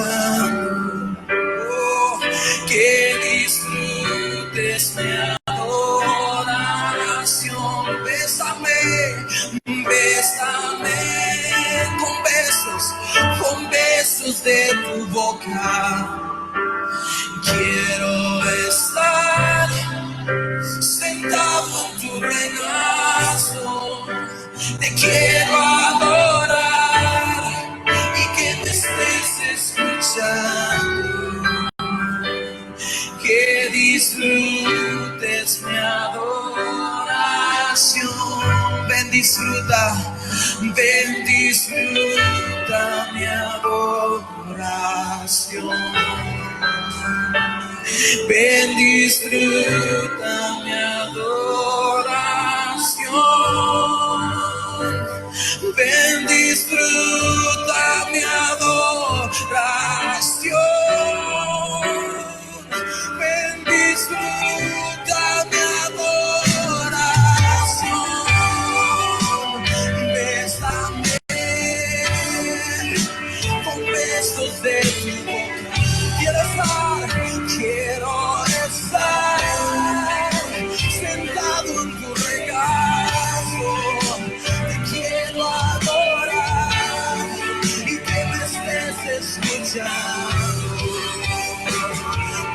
escuchando. Oh, que disfrutes mi adoración. Bésame, bésame con besos de tu boca. Quiero estar sentado en tu regazo. Te quiero adorar y que me estés escuchando. Que disfrutes mi adoración. Ven, disfruta mi adoración. Ven, disfruta mi adoración. Ven, disfruta mi adoración. Ven, disfruta mi adoración. Bésame con besos de tu boca. Quiero estar sentado en tu regazo. Te quiero adorar y que me estés escuchando.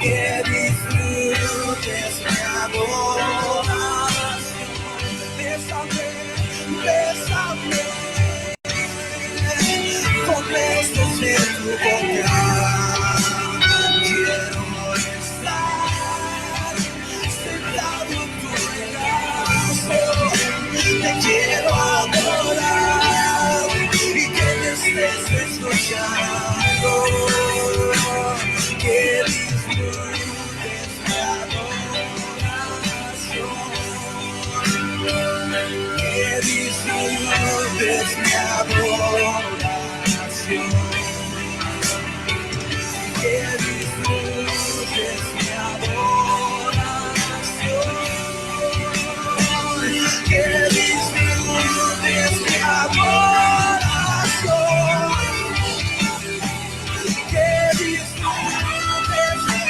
Que disfrutes mi adoración. Bésame, bésame con besos de tu boca. Te quiero adorar y que me estés escuchando. Que disfrutes mi adoración. Que disfrutes mi adoración. Que disfrutes mi adoración. Que disfrutes mi adoración. Que disfrutes mi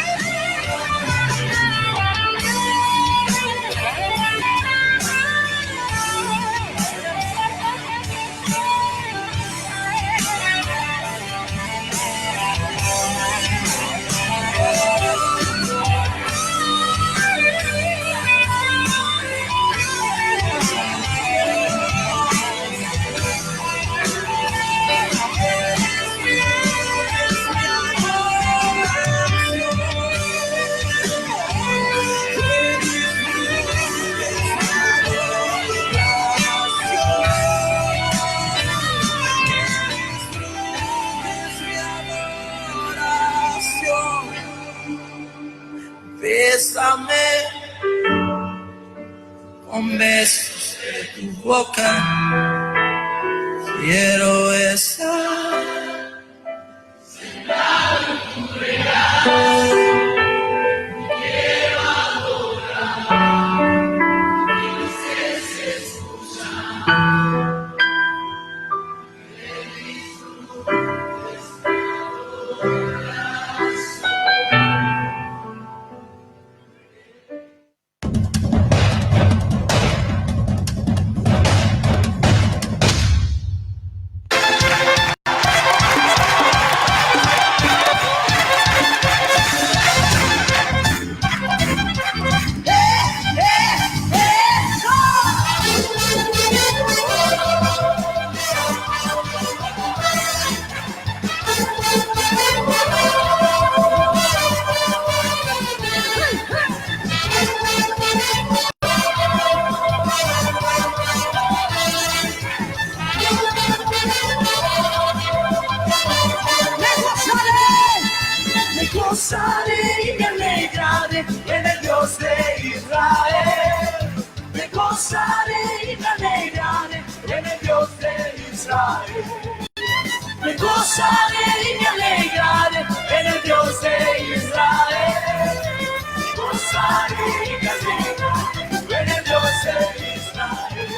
bésame con besos de tu boca. Quiero estar sentado en tu regazo. Quiero adorar y me estés escuchando. Que disfrutes mi gozaré y me alegraré en el Dios de Israel. Me gozaré y me alegraré en el Dios de Israel. Me gozaré y me alegraré en el Dios de Israel. Me gozaré y me alegraré en el Dios de Israel.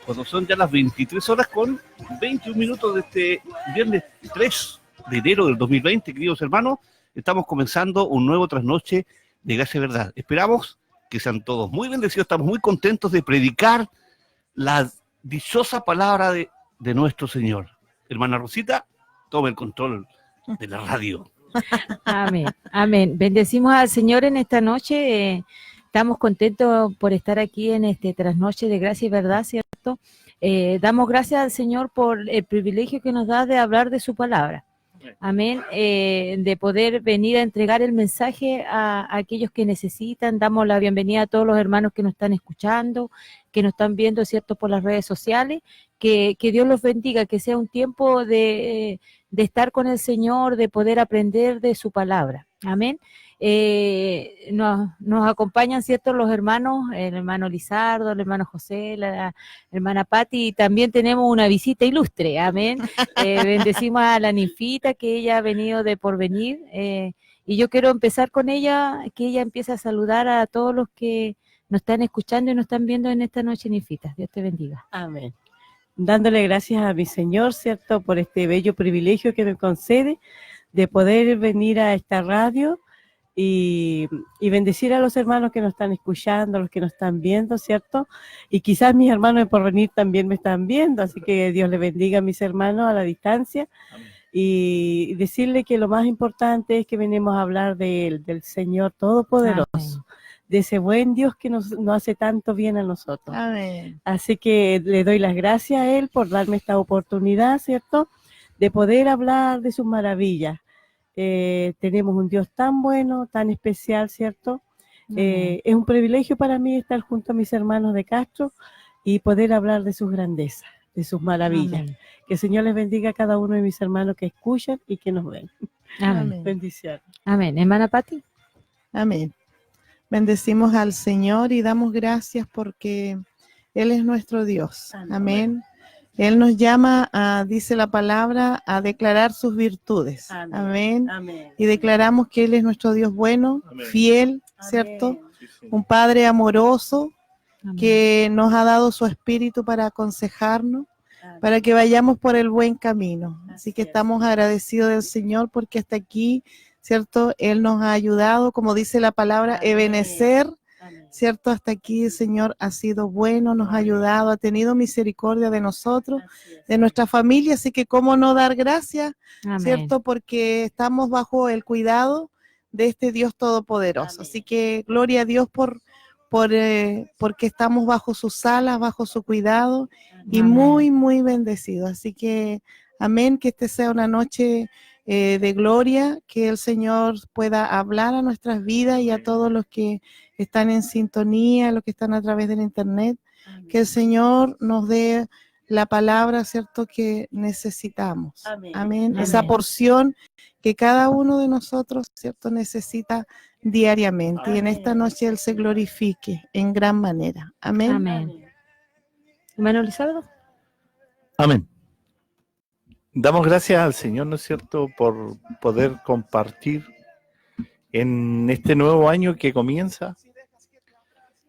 Cuando son ya las 23 horas con 21 minutos de este viernes 3 de enero del 2020, queridos hermanos, estamos comenzando un nuevo trasnoche de Gracia y Verdad. Esperamos que sean todos muy bendecidos, estamos muy contentos de predicar la dichosa palabra de nuestro Señor. Hermana Rosita, tome el control de la radio. Amén, amén. Bendecimos al Señor en esta noche. Estamos contentos por estar aquí en este trasnoche de Gracia y Verdad, ¿cierto? Damos gracias al Señor por el privilegio que nos da de hablar de su palabra. Amén. De poder venir a entregar el mensaje a aquellos que necesitan. Damos la bienvenida a todos los hermanos que nos están escuchando, que nos están viendo, ¿cierto?, por las redes sociales. Que Dios los bendiga, que sea un tiempo de estar con el Señor, de poder aprender de su palabra. Amén. Nos acompañan, ¿cierto?, los hermanos, el hermano Lizardo, el hermano José, la hermana Pati, y también tenemos una visita ilustre. Amén. Bendecimos a la ninfita, que ella ha venido de porvenir, y yo quiero empezar con ella, que ella empiece a saludar a todos los que nos están escuchando y nos están viendo en esta noche, ninfita. Dios te bendiga. Amén. Dándole gracias a mi Señor, ¿cierto?, por este bello privilegio que me concede de poder venir a esta radio y bendecir a los hermanos que nos están escuchando, a los que nos están viendo, ¿cierto? Y quizás mis hermanos de porvenir también me están viendo, así que Dios les bendiga a mis hermanos a la distancia. Amén. Y decirle que lo más importante es que venimos a hablar del Señor Todopoderoso. Amén. De ese buen Dios que nos hace tanto bien a nosotros. Amén. Así que le doy las gracias a Él por darme esta oportunidad, ¿cierto?, de poder hablar de sus maravillas. Tenemos un Dios tan bueno, tan especial, ¿cierto? Es un privilegio para mí estar junto a mis hermanos de Castro y poder hablar de sus grandezas, de sus maravillas. Amén. Que el Señor les bendiga a cada uno de mis hermanos que escuchan y que nos ven. Amén. Bendiciones. Amén. Hermana Pati. Amén. Bendecimos al Señor y damos gracias porque Él es nuestro Dios. Amén. Él nos llama, dice la palabra, a declarar sus virtudes. Amén. Amén. Y declaramos que Él es nuestro Dios bueno, amén, fiel, ¿cierto? Amén. Un Padre amoroso, amén, que nos ha dado su espíritu para aconsejarnos, amén, para que vayamos por el buen camino. Así que estamos agradecidos del Señor porque hasta aquí, ¿cierto?, Él nos ha ayudado, como dice la palabra, ebenecer, ¿cierto? Hasta aquí el Señor ha sido bueno, nos ha ayudado, ha tenido misericordia de nosotros, de nuestra familia, así que cómo no dar gracias, amén, ¿cierto? Porque estamos bajo el cuidado de este Dios todopoderoso. Amén. Así que gloria a Dios porque estamos bajo sus alas, bajo su cuidado, y amén, muy, muy bendecidos. Así que amén, que este sea una noche de gloria, que el Señor pueda hablar a nuestras vidas y a todos los que están en sintonía, los que están a través del internet. Amén. Que el Señor nos dé la palabra, ¿cierto?, que necesitamos. Amén. Amén. Amén. Esa porción que cada uno de nosotros, ¿cierto?, necesita diariamente. Amén. Y en esta noche Él se glorifique en gran manera. Amén. Amén. Hermano Lizardo. Amén. Damos gracias al Señor, ¿no es cierto?, por poder compartir en este nuevo año que comienza.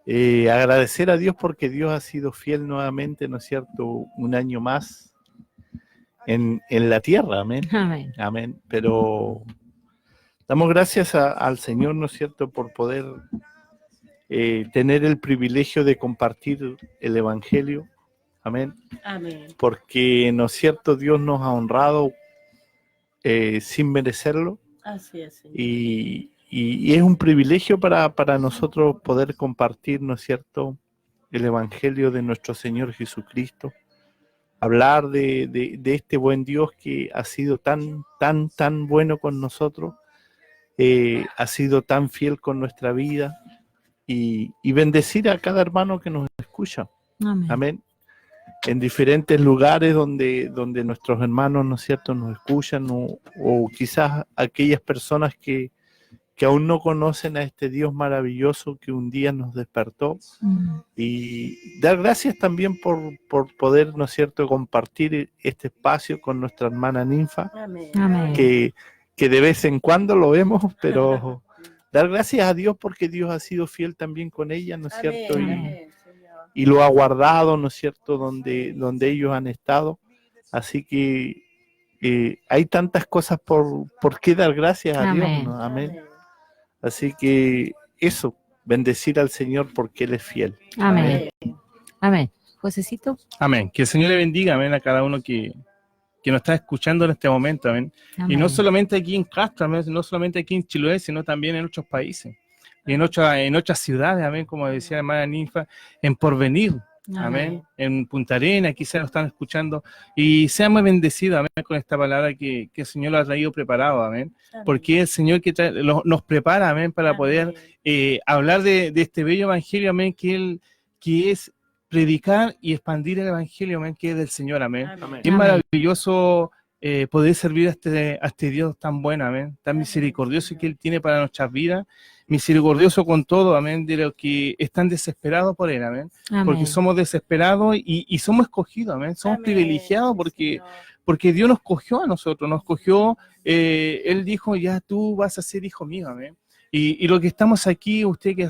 Agradecer a Dios porque Dios ha sido fiel nuevamente, ¿no es cierto?, un año más en la tierra. Amén. Amén. Amén. Pero damos gracias al Señor, ¿no es cierto?, por poder tener el privilegio de compartir el Evangelio. Amén. Amén. Porque, ¿no es cierto?, Dios nos ha honrado sin merecerlo. Así es, Señor. Y es un privilegio para nosotros poder compartir, ¿no es cierto?, el Evangelio de nuestro Señor Jesucristo. Hablar de este buen Dios que ha sido tan bueno con nosotros, ha sido tan fiel con nuestra vida, y bendecir a cada hermano que nos escucha. Amén. Amén. En diferentes lugares donde nuestros hermanos, ¿no es cierto?, nos escuchan, o quizás aquellas personas que aún no conocen a este Dios maravilloso que un día nos despertó. Y dar gracias también por poder, ¿no es cierto?, compartir este espacio con nuestra hermana Ninfa. Amén. Amén. Que de vez en cuando lo vemos, pero dar gracias a Dios porque Dios ha sido fiel también con ella, ¿no es cierto? Amén. y lo ha guardado, ¿no es cierto?, donde ellos han estado. Así que hay tantas cosas por qué dar gracias a Dios, Amén. ¿no? Amén. Así que eso, bendecir al Señor porque Él es fiel. Amén. Amén. Josecito. Amén. Que el Señor le bendiga, amén, a cada uno que nos está escuchando en este momento, amén. Amén. Y no solamente aquí en Castro, amén, no solamente aquí en Chiloé, sino también en otros países. Y en otras ciudades, amén, como decía la hermana Ninfa, en Porvenir, amén, en Punta Arenas, quizás nos están escuchando, y seamos bendecidos, amén, con esta palabra que el Señor lo ha traído preparado, amén, porque es el Señor que nos prepara, amén, para poder hablar de este bello evangelio, amén, que es predicar y expandir el evangelio, amén, que es del Señor, amén. Amén. Y es maravilloso poder servir a este Dios tan bueno, amén, tan misericordioso que Él tiene para nuestras vidas, misericordioso con todo, amén, de los que están desesperados por Él, amén, Amén. porque somos desesperados y somos escogidos, amén, somos privilegiados porque Dios nos cogió a nosotros, nos cogió, Él dijo, ya tú vas a ser hijo mío, amén. Y lo que estamos aquí, usted que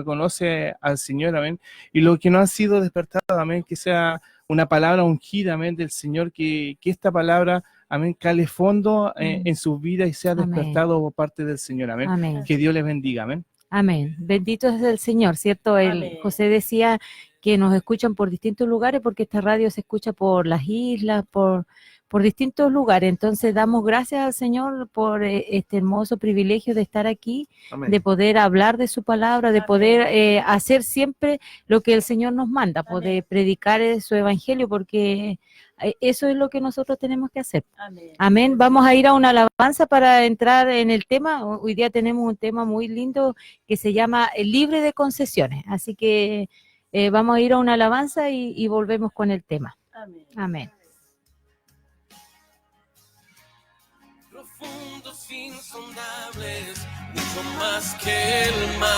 conoce al Señor, amén, y lo que no ha sido despertado, amén, que sea una palabra ungida, amén, del Señor, que esta palabra, amén, cale fondo en sus vidas y sea Amén. despertado por parte del Señor, amén. Amén. Que Dios les bendiga, amén. Amén. Bendito es el Señor, ¿cierto? Amén. José decía que nos escuchan por distintos lugares porque esta radio se escucha por las islas, por distintos lugares. Entonces damos gracias al Señor por este hermoso privilegio de estar aquí, Amén. de poder hablar de su palabra, de poder hacer siempre lo que el Señor nos manda, poder predicar su evangelio, porque eso es lo que nosotros tenemos que hacer. Amén. Amén. Vamos a ir a una alabanza para entrar en el tema. Hoy día tenemos un tema muy lindo que se llama Libre de Concesiones. Así que vamos a ir a una alabanza y volvemos con el tema. Amén. Amén. Profundos, insondables, mucho más que el mar.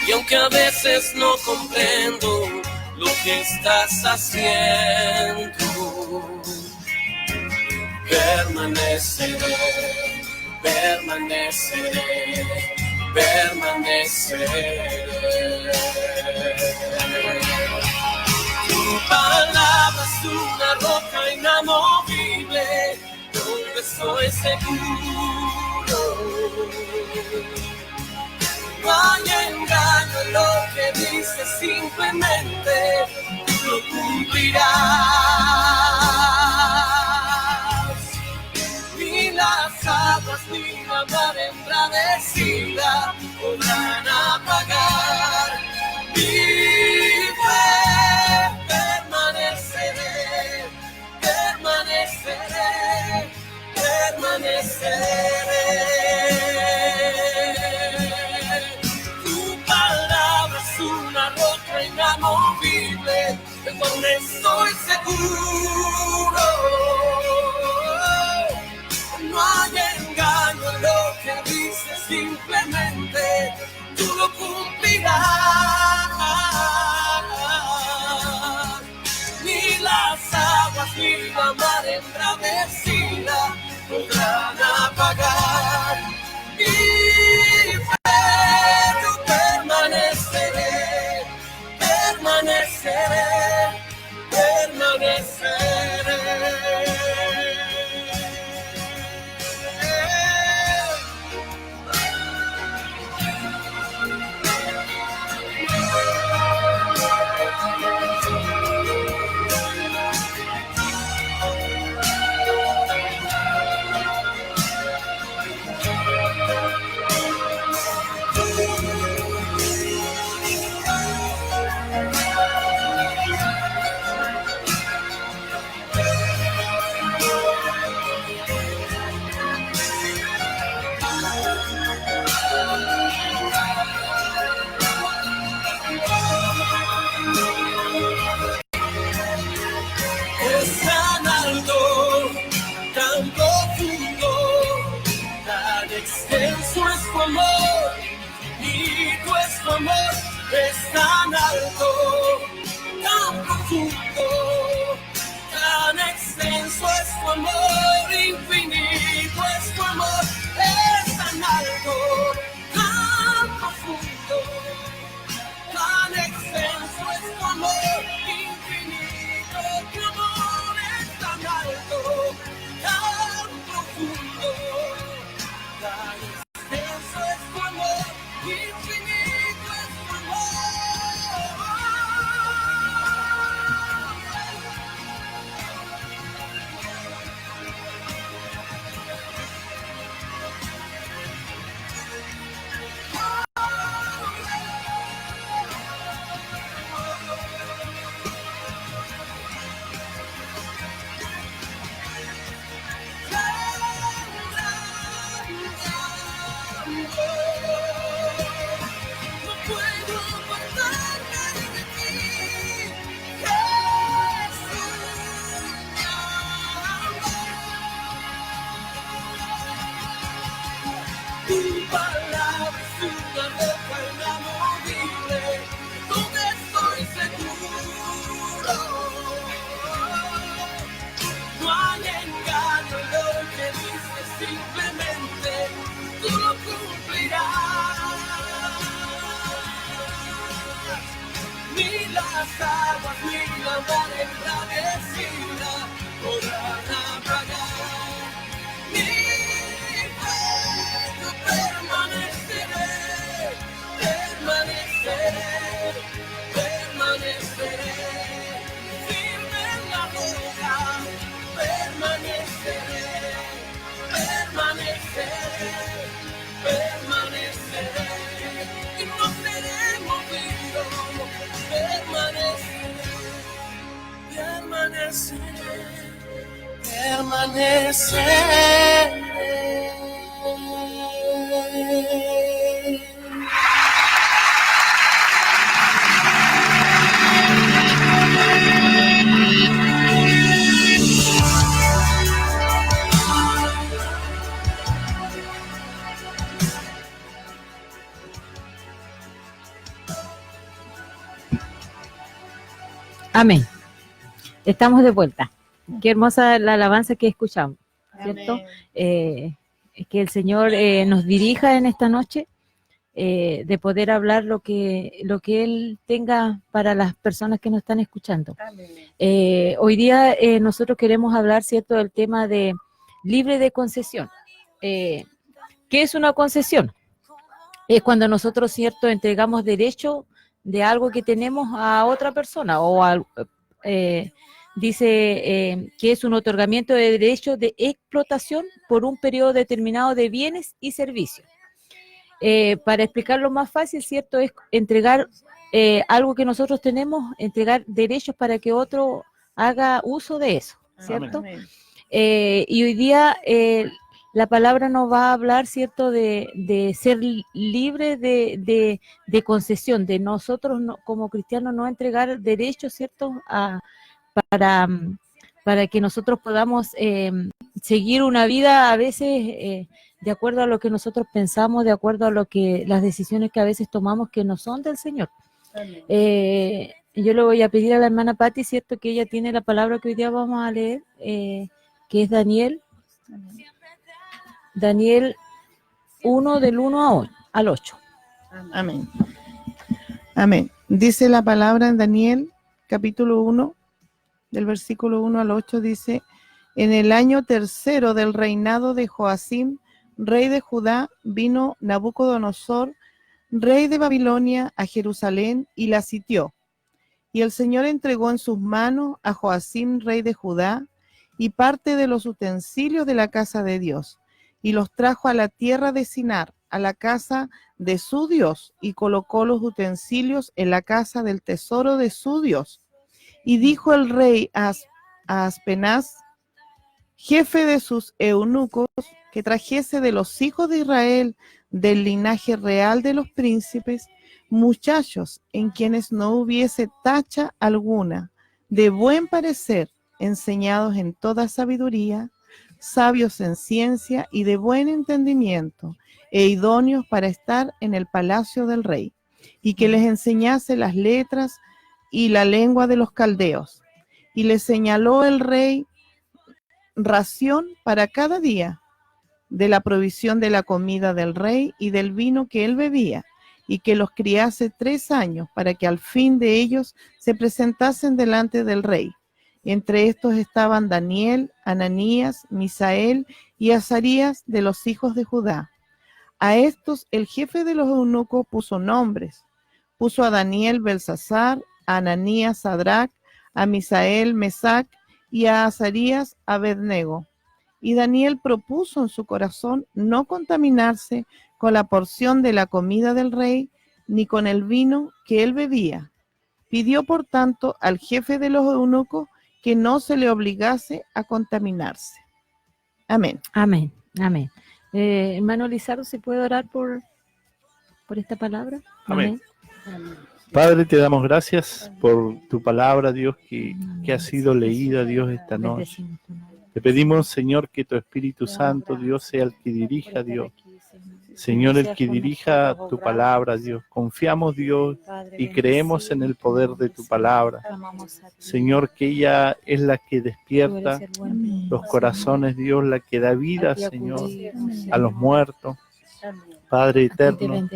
Y aunque a veces no comprendo lo que estás haciendo, permaneceré, permaneceré, permaneceré. Tu palabra es una roca inamovible, donde estoy seguro. No hay engaño en lo que dices, simplemente lo cumplirás. Ni las aguas ni la mar embravecida podrán apagar mi fe. Permaneceré, permaneceré, permaneceré. Tu palabra es una roca inamovible, de donde estoy seguro. No hay engaño en lo que dices, simplemente tú lo cumplirás. Ni las aguas ni la mar embravecida podrán apagar mi fe. Yo permaneceré, permaneceré, permaneceré. Es tan alto, tan profundo, tan extenso es tu amor, y tu amor es tan alto, tan profundo, tan extenso es tu amor, infinito es tu amor, es tan alto, tan roca inamovible, donde estoy seguro. No hay engaño en lo que dices, simplemente tú lo cumplirás. Ni las aguas ni la mar embravecida podrán apagar mi fe. Yo permaneceré, permaneceré firme en la roca. Permaneceré y no seré movido. Permaneceré. Amén. Estamos de vuelta. Qué hermosa la alabanza que escuchamos, ¿cierto? Amén. Que el Señor nos dirija en esta noche, de poder hablar lo que Él tenga para las personas que nos están escuchando. Hoy día nosotros queremos hablar, ¿cierto?, del tema de libre de concesión. ¿Qué es una concesión? Es cuando nosotros, ¿cierto?, entregamos derecho de algo que tenemos a otra persona, o dice que es un otorgamiento de derecho de explotación por un periodo determinado de bienes y servicios. Para explicarlo más fácil, ¿cierto?, es entregar algo que nosotros tenemos, entregar derechos para que otro haga uso de eso, ¿cierto? Amén. Y hoy día la palabra nos va a hablar, ¿cierto?, de ser libre de concesión, de nosotros como cristianos no entregar derechos, ¿cierto?, para que nosotros podamos seguir una vida a veces de acuerdo a lo que nosotros pensamos, de acuerdo a las decisiones que a veces tomamos que no son del Señor. Yo le voy a pedir a la hermana Patti, ¿cierto?, que ella tiene la palabra que hoy día vamos a leer, que es Daniel 1 del 1 al 8. Amén. Amén. Dice la palabra en Daniel, capítulo 1, del versículo 1 al 8, dice: en el año tercero del reinado de Joacim, rey de Judá, vino Nabucodonosor, rey de Babilonia, a Jerusalén y la sitió. Y el Señor entregó en sus manos a Joacim, rey de Judá, y parte de los utensilios de la casa de Dios, y los trajo a la tierra de Sinar, a la casa de su Dios, y colocó los utensilios en la casa del tesoro de su Dios. Y dijo el rey a Aspenaz, jefe de sus eunucos, que trajese de los hijos de Israel, del linaje real de los príncipes, muchachos en quienes no hubiese tacha alguna, de buen parecer, enseñados en toda sabiduría, sabios en ciencia y de buen entendimiento, e idóneos para estar en el palacio del rey, y que les enseñase las letras y la lengua de los caldeos. Y les señaló el rey ración para cada día, de la provisión de la comida del rey y del vino que él bebía, y que los criase 3 años, para que al fin de ellos se presentasen delante del rey. Entre estos estaban Daniel, Ananías, Misael y Azarías de los hijos de Judá. A estos el jefe de los eunucos puso nombres. Puso a Daniel Belsasar, a Ananías Sadrac, a Misael Mesac y a Azarías Abednego. Y Daniel propuso en su corazón no contaminarse con la porción de la comida del rey, ni con el vino que él bebía. Pidió, por tanto, al jefe de los eunucos que no se le obligase a contaminarse. Amén. Amén, amén. Hermano Lizardo, ¿se puede orar por esta palabra? Amén. Padre, te damos gracias por tu palabra, Dios, que ha sido leída, Dios, esta noche. Te pedimos, Señor, que tu Espíritu Santo, Dios, sea el que dirija, Dios, Señor, el que dirija tu palabra, Dios. Confiamos, Dios, y creemos en el poder de tu palabra. Señor, que ella es la que despierta los corazones, Dios, la que da vida, Señor, a los muertos. Padre eterno,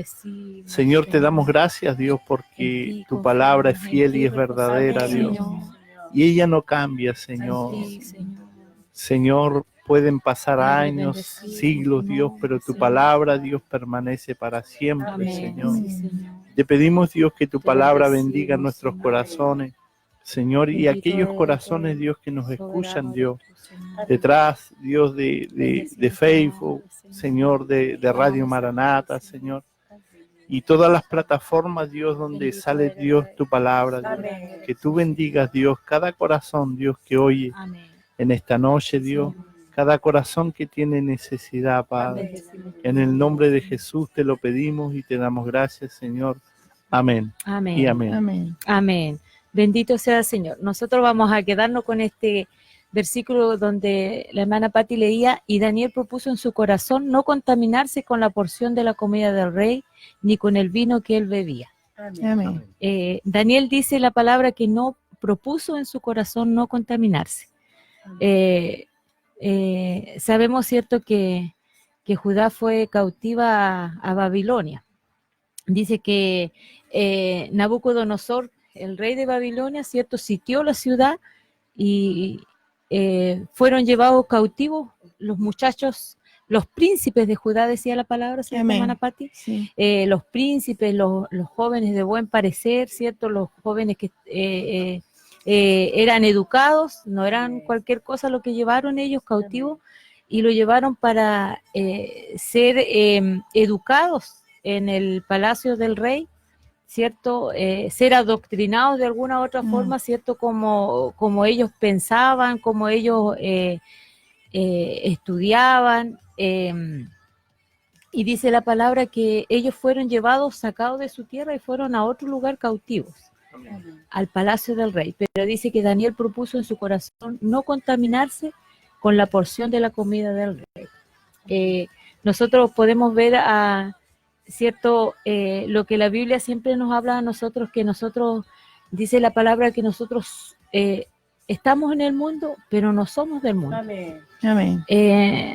Señor, te damos gracias, Dios, porque tu palabra es fiel y es verdadera, Dios. Y ella no cambia, Señor. Señor, pueden pasar años, siglos, Dios, pero tu palabra, Dios, permanece para siempre, Señor. Te pedimos, Dios, que tu palabra bendiga nuestros corazones, Señor, y aquellos corazones, Dios, que nos escuchan, Dios, detrás, Dios, de Facebook, Señor, de Radio Maranata, Señor, y todas las plataformas, Dios, donde sale, Dios, tu palabra, Dios. Que tú bendigas, Dios, cada corazón, Dios, que oye en esta noche, Dios, cada corazón que tiene necesidad, Padre. En el nombre de Jesús te lo pedimos y te damos gracias, Señor. Amén. Amén. Y amén. Amén. Amén. Bendito sea el Señor. Nosotros vamos a quedarnos con este versículo donde la hermana Patti leía: y Daniel propuso en su corazón no contaminarse con la porción de la comida del rey, ni con el vino que él bebía. Amén. Daniel dice la palabra que no propuso en su corazón no contaminarse. Sabemos, cierto, que Judá fue cautiva a Babilonia. Dice que Nabucodonosor, el rey de Babilonia, cierto, sitió la ciudad y fueron llevados cautivos los muchachos, los príncipes de Judá, decía la palabra, ¿cierto, Amén. hermana Patti? Sí. Los príncipes, los jóvenes de buen parecer, ¿cierto? Los jóvenes que eran educados, no eran cualquier cosa lo que llevaron ellos cautivos, y lo llevaron para ser educados en el palacio del rey, ¿cierto? Ser adoctrinados de alguna u otra forma, ¿cierto? Como ellos pensaban, como ellos estudiaban. Y dice la palabra que ellos fueron llevados, sacados de su tierra y fueron a otro lugar cautivos, al palacio del rey. Pero dice que Daniel propuso en su corazón no contaminarse con la porción de la comida del rey. Nosotros podemos ver cierto, lo que la Biblia siempre nos habla a nosotros, que nosotros, dice la palabra, que nosotros estamos en el mundo, pero no somos del mundo. Amén. Amén.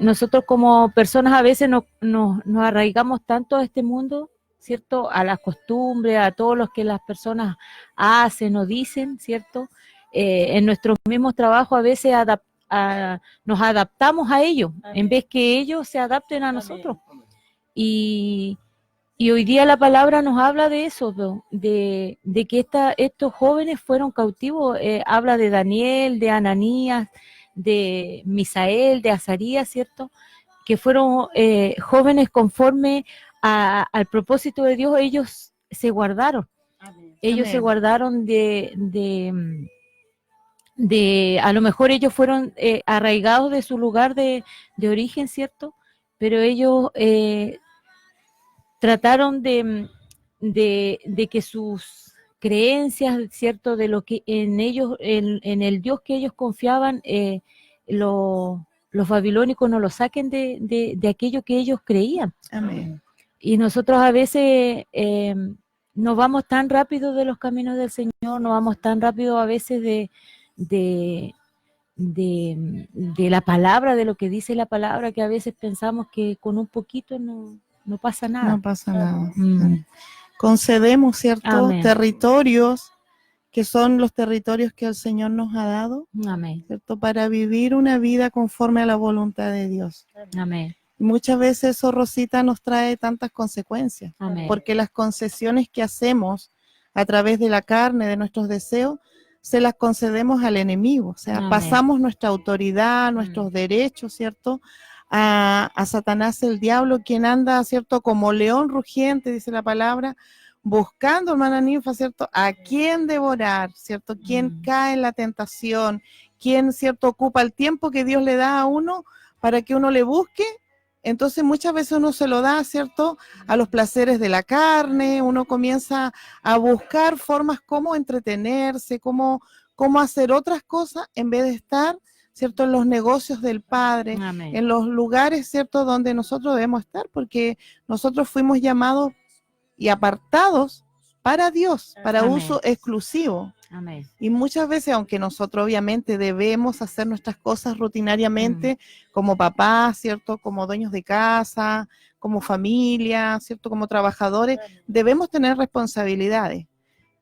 Nosotros como personas a veces nos arraigamos tanto a este mundo, ¿cierto? A las costumbres, a todo lo que las personas hacen o dicen, ¿cierto? En nuestros mismos trabajos a veces nos adaptamos a ellos, en vez que ellos se adapten a nosotros. Y hoy día la palabra nos habla de eso, de que estos jóvenes fueron cautivos. Habla de Daniel, de Ananías, de Misael, de Azarías, ¿cierto? Que fueron jóvenes conforme al propósito de Dios. Ellos se guardaron. Ellos Amén. se guardaron a lo mejor ellos fueron arraigados de su lugar de origen, ¿cierto? Pero ellos trataron de que sus creencias, ¿cierto? De lo que en ellos, en el Dios que ellos confiaban, los babilónicos no lo saquen de aquello que ellos creían. Amén. Y nosotros a veces nos vamos tan rápido de los caminos del Señor, nos vamos tan rápido a veces de la palabra, de lo que dice la palabra, que a veces pensamos que con un poquito no pasa nada. No pasa nada. Mm. Concedemos, ¿cierto? Amén. Territorios que son los territorios que el Señor nos ha dado, Amén. ¿cierto? Para vivir una vida conforme a la voluntad de Dios. Amén. Y muchas veces eso, Rosita, nos trae tantas consecuencias, Amén. porque las concesiones que hacemos a través de la carne, de nuestros deseos, se las concedemos al enemigo. O sea, Amén. pasamos nuestra autoridad, nuestros derechos, ¿cierto? A Satanás, el diablo, quien anda, ¿cierto? Como león rugiente, dice la palabra, buscando, hermana Ninfa, ¿cierto? A quién devorar, ¿cierto? Quién cae en la tentación, quién, ¿cierto? Ocupa el tiempo que Dios le da a uno para que uno le busque. Entonces muchas veces uno se lo da, ¿cierto? A los placeres de la carne, uno comienza a buscar formas como entretenerse, cómo hacer otras cosas en vez de estar ¿cierto? En los negocios del Padre, Amén. en los lugares, ¿cierto? Donde nosotros debemos estar, porque nosotros fuimos llamados y apartados para Dios, para Amén. uso exclusivo. Amén. Y muchas veces, aunque nosotros obviamente debemos hacer nuestras cosas rutinariamente, como papás, ¿cierto? Como dueños de casa, como familia, ¿cierto? Como trabajadores, debemos tener responsabilidades.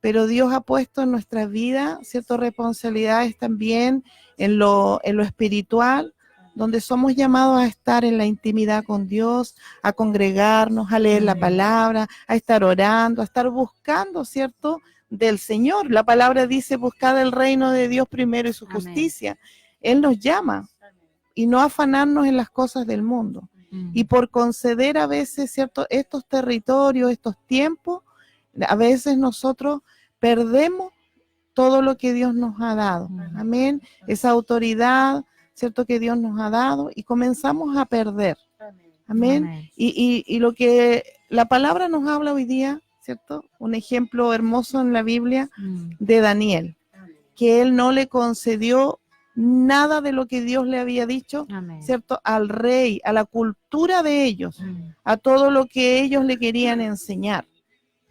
Pero Dios ha puesto en nuestra vida, ¿cierto? Responsabilidades también en lo espiritual, donde somos llamados a estar en la intimidad con Dios, a congregarnos, a leer la palabra, a estar orando, a estar buscando, ¿cierto? Del Señor. La palabra dice, buscad el reino de Dios primero y su justicia. Él nos llama y no afanarnos en las cosas del mundo. Y por conceder a veces, ¿cierto? Estos territorios, estos tiempos, a veces nosotros perdemos todo lo que Dios nos ha dado. Amén. Esa autoridad, ¿cierto? Que Dios nos ha dado y comenzamos a perder. Amén. Amén. Y lo que la palabra nos habla hoy día, ¿cierto? Un ejemplo hermoso en la Biblia de Daniel, que él no le concedió nada de lo que Dios le había dicho, Amén. ¿cierto? Al rey, a la cultura de ellos, a todo lo que ellos le querían enseñar.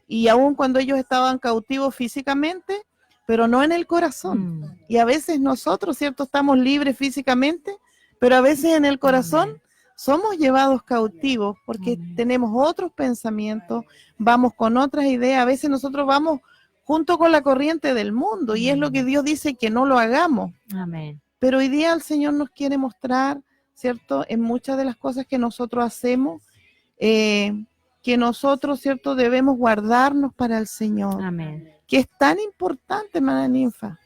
Y aun cuando ellos estaban cautivos físicamente, pero no en el corazón. Y a veces nosotros, ¿cierto? Estamos libres físicamente, pero a veces en el corazón somos llevados cautivos porque tenemos otros pensamientos, vamos con otras ideas. A veces nosotros vamos junto con la corriente del mundo y es lo que Dios dice que no lo hagamos. Amén. Pero hoy día el Señor nos quiere mostrar, ¿cierto? En muchas de las cosas que nosotros hacemos, que nosotros, ¿cierto? Debemos guardarnos para el Señor. Amén. Que es tan importante, hermana Ninfa,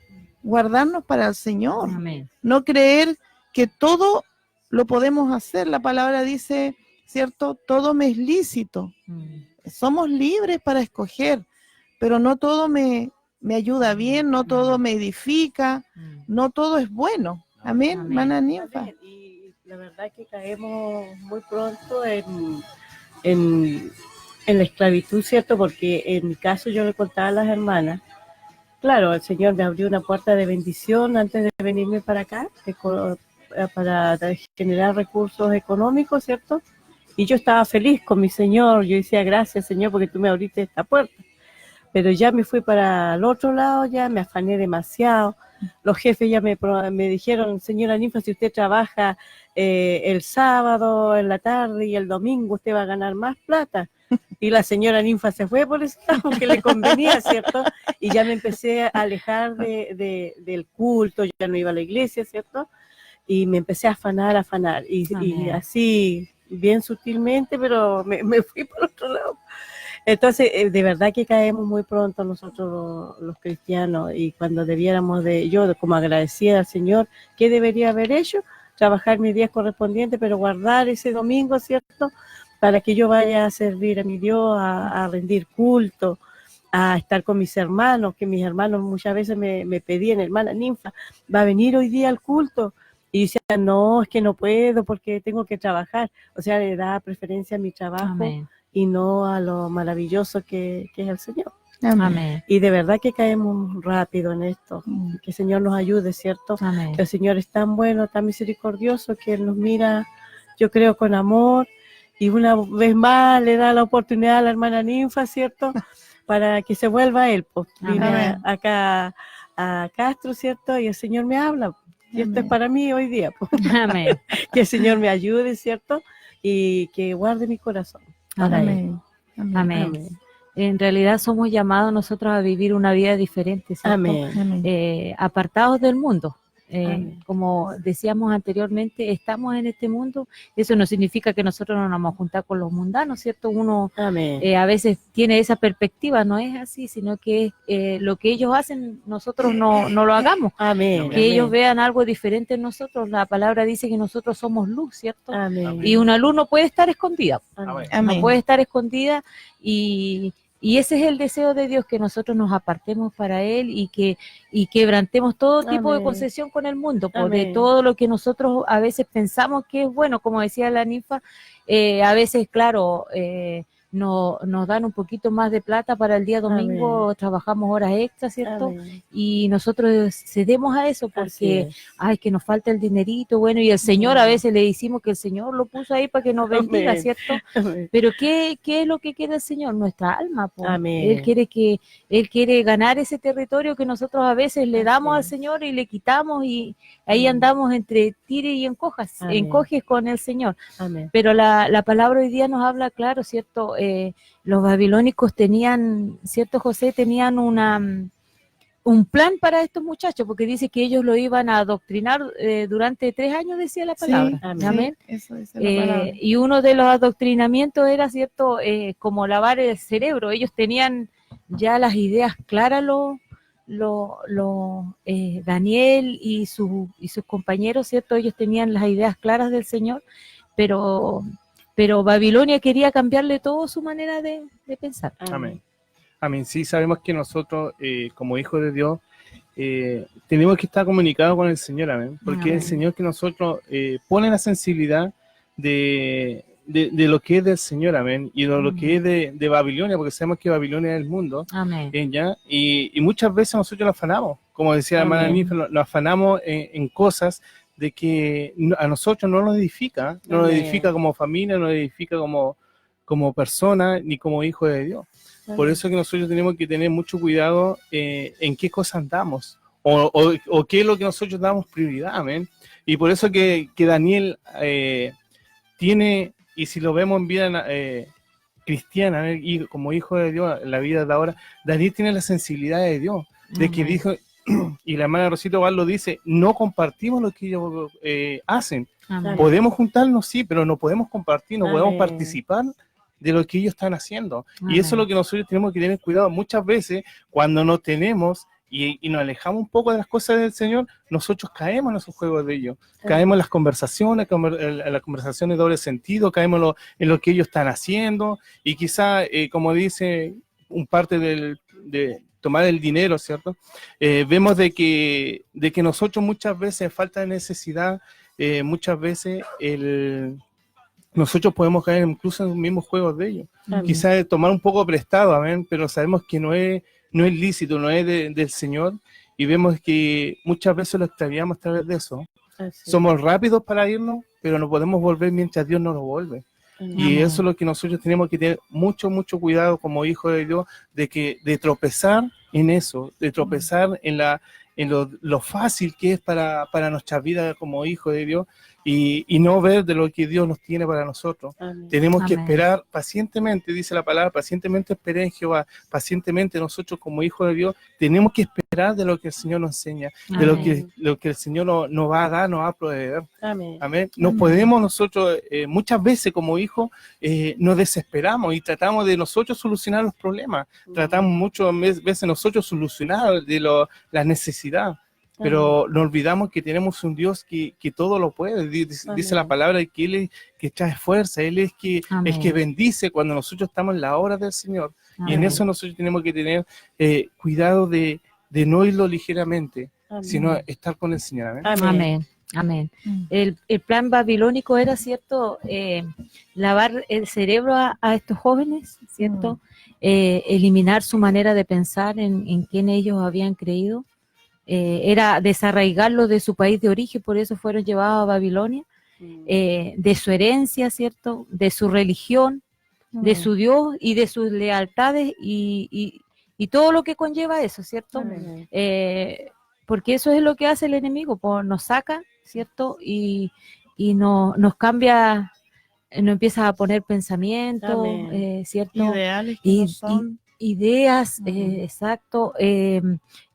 guardarnos para el Señor. Amén. No creer que todo lo podemos hacer. La palabra dice, ¿cierto? Todo me es lícito. Somos libres para escoger, pero no todo me ayuda bien, no todo me edifica, no todo es bueno. Amén, hermana Ninfa. Y la verdad que caemos muy pronto en la esclavitud, ¿cierto? Porque en mi caso yo le contaba a las hermanas, claro, el Señor me abrió una puerta de bendición antes de venirme para acá, para generar recursos económicos, ¿cierto? Y yo estaba feliz con mi Señor, yo decía, gracias Señor porque tú me abriste esta puerta. Pero ya me fui para el otro lado, ya me afané demasiado. Los jefes ya me dijeron, señora Ninfa, si usted trabaja el sábado en la tarde y el domingo, usted va a ganar más plata. Y la señora Ninfa se fue por eso, porque le convenía, ¿cierto? Y ya me empecé a alejar del culto, ya no iba a la iglesia, ¿cierto? Y me empecé a afanar. Y así, bien sutilmente, pero me fui por otro lado. Entonces, de verdad que caemos muy pronto nosotros los cristianos, y cuando debiéramos yo como agradecida al Señor, ¿qué debería haber hecho? Trabajar mis días correspondientes, pero guardar ese domingo, ¿cierto? Para que yo vaya a servir a mi Dios, a rendir culto, a estar con mis hermanos, que mis hermanos muchas veces me pedían, hermana Ninfa, ¿va a venir hoy día al culto? Y yo decía, no, es que no puedo porque tengo que trabajar. O sea, le da preferencia a mi trabajo. Amén. Y no a lo maravilloso que es el Señor. Amén. Y de verdad que caemos rápido en esto. Que el Señor nos ayude, ¿cierto? Amén. Que el Señor es tan bueno, tan misericordioso, que Él nos mira, yo creo, con amor. Y una vez más le da la oportunidad a la hermana Ninfa, ¿cierto? Para que se vuelva a Él. Pues vine acá a Castro, ¿cierto? Y el Señor me habla. Y esto es para mí hoy día. Pues. Amén. Que el Señor me ayude, ¿cierto? Y que guarde mi corazón. Amén. Amén. Amén. En realidad somos llamados nosotros a vivir una vida diferente, ¿cierto? Amén. Apartados del mundo. Como decíamos anteriormente, estamos en este mundo. Eso no significa que nosotros no nos vamos a juntar con los mundanos, ¿cierto? Uno a veces tiene esa perspectiva, no es así, sino que lo que ellos hacen, nosotros no lo hagamos. Amén. Que ellos vean algo diferente en nosotros. La palabra dice que nosotros somos luz, ¿cierto? Amén. Y una luz no puede estar escondida. Amén. No puede estar escondida, y ese es el deseo de Dios, que nosotros nos apartemos para Él y quebrantemos todo tipo de concesión con el mundo, de todo lo que nosotros a veces pensamos que es bueno, como decía la Ninfa, a veces, claro, nos dan un poquito más de plata para el día domingo, Amén. trabajamos horas extras, ¿cierto? Amén. Y nosotros cedemos a eso Así porque, es. ay, que nos falta el dinerito, bueno, y el Señor a veces le decimos que el Señor lo puso ahí para que nos bendiga, Amén. ¿cierto? Amén. Pero ¿qué es lo que quiere el Señor? Nuestra alma, po. Amén. Él quiere ganar ese territorio que nosotros a veces le Así damos al es. Señor y le quitamos, y ahí Amén. andamos entre tire y Amén. encoges con el Señor. Amén. Pero la palabra hoy día nos habla claro, ¿cierto? Los babilónicos tenían, ¿cierto, José? Tenían un plan para estos muchachos, porque dice que ellos lo iban a adoctrinar durante 3 años, decía la palabra. amén. Amén. Sí, eso dice la palabra. Y uno de los adoctrinamientos era, ¿cierto? Como lavar el cerebro. Ellos tenían ya las ideas claras, Daniel y sus compañeros, ¿cierto? Ellos tenían las ideas claras del Señor, pero Babilonia quería cambiarle todo su manera de pensar. Amén. Amén. Sí, sabemos que nosotros, como hijos de Dios, tenemos que estar comunicados con el Señor, amén. Porque Amén. es el Señor que nosotros pone la sensibilidad de lo que es del Señor, amén. Y de lo que es de Babilonia, porque sabemos que Babilonia es el mundo. Amén. ¿Ya? Y muchas veces nosotros nos afanamos, como decía la hermana Amén. Ninfa, nos afanamos en cosas de que a nosotros no nos edifica, no nos Amén. edifica como familia, no nos edifica como persona, ni como hijo de Dios. Por eso que nosotros tenemos que tener mucho cuidado en qué cosas andamos o qué es lo que nosotros damos prioridad, amén. Y por eso que Daniel tiene, y si lo vemos en vida cristiana, y como hijo de Dios, en la vida de ahora, Daniel tiene la sensibilidad de Dios, de que Amén. dijo, y la hermana Rosito Val lo dice, no compartimos lo que ellos hacen. Amén. Podemos juntarnos, sí, pero no podemos compartir, no podemos Amén. participar de lo que ellos están haciendo. Amén. Y eso es lo que nosotros tenemos que tener cuidado. Muchas veces, cuando no tenemos y nos alejamos un poco de las cosas del Señor, nosotros caemos en esos juegos de ellos. Caemos en las conversaciones, en las conversaciones de doble sentido, caemos en lo que ellos están haciendo, y quizá, como dice un parte de tomar el dinero, ¿cierto? Vemos de que nosotros muchas veces, falta de necesidad, muchas veces nosotros podemos caer incluso en los mismos juegos de ellos. Amén. Quizás tomar un poco prestado, amén, pero sabemos que no es lícito, no es del Señor, y vemos que muchas veces lo extraviamos a través de eso. Así. Somos rápidos para irnos, pero no podemos volver mientras Dios no nos vuelve. Amén. Y eso es lo que nosotros tenemos que tener mucho cuidado como hijos de Dios, de tropezar en eso, de tropezar en lo fácil que es para nuestra vida como hijos de Dios, y no ver de lo que Dios nos tiene para nosotros. Amén. Tenemos que Amén. esperar pacientemente, dice la palabra, pacientemente esperé en Jehová, pacientemente nosotros como hijos de Dios tenemos que esperar de lo que el Señor nos enseña, de Amén. lo que el Señor nos va a dar, nos va a proveer. Amén. Amén. No podemos nosotros, muchas veces como hijos, nos desesperamos y tratamos de nosotros solucionar los problemas. Tratamos muchas veces nosotros solucionar la necesidad. Pero no olvidamos que tenemos un Dios que todo lo puede. Dice la Amén. palabra que Él es que trae fuerza, Él es que Amén. bendice cuando nosotros estamos en la obra del Señor. Y en Amén. eso nosotros tenemos que tener cuidado de no irlo ligeramente, Amén. sino estar con el Señor. Amén. Amén. Amén. Amén. El plan babilónico era, ¿cierto? Lavar el cerebro a estos jóvenes, ¿cierto? Eliminar su manera de pensar en quién ellos habían creído. Era desarraigarlos de su país de origen, por eso fueron llevados a Babilonia, de su herencia, ¿cierto? De su religión, de su Dios y de sus lealtades y todo lo que conlleva eso, ¿cierto? Amén. Porque eso es lo que hace el enemigo, pues nos saca, ¿cierto? Y nos cambia, nos empieza a poner pensamientos, Amén. ¿cierto? Ideales que Y- no son. Ideas, exacto,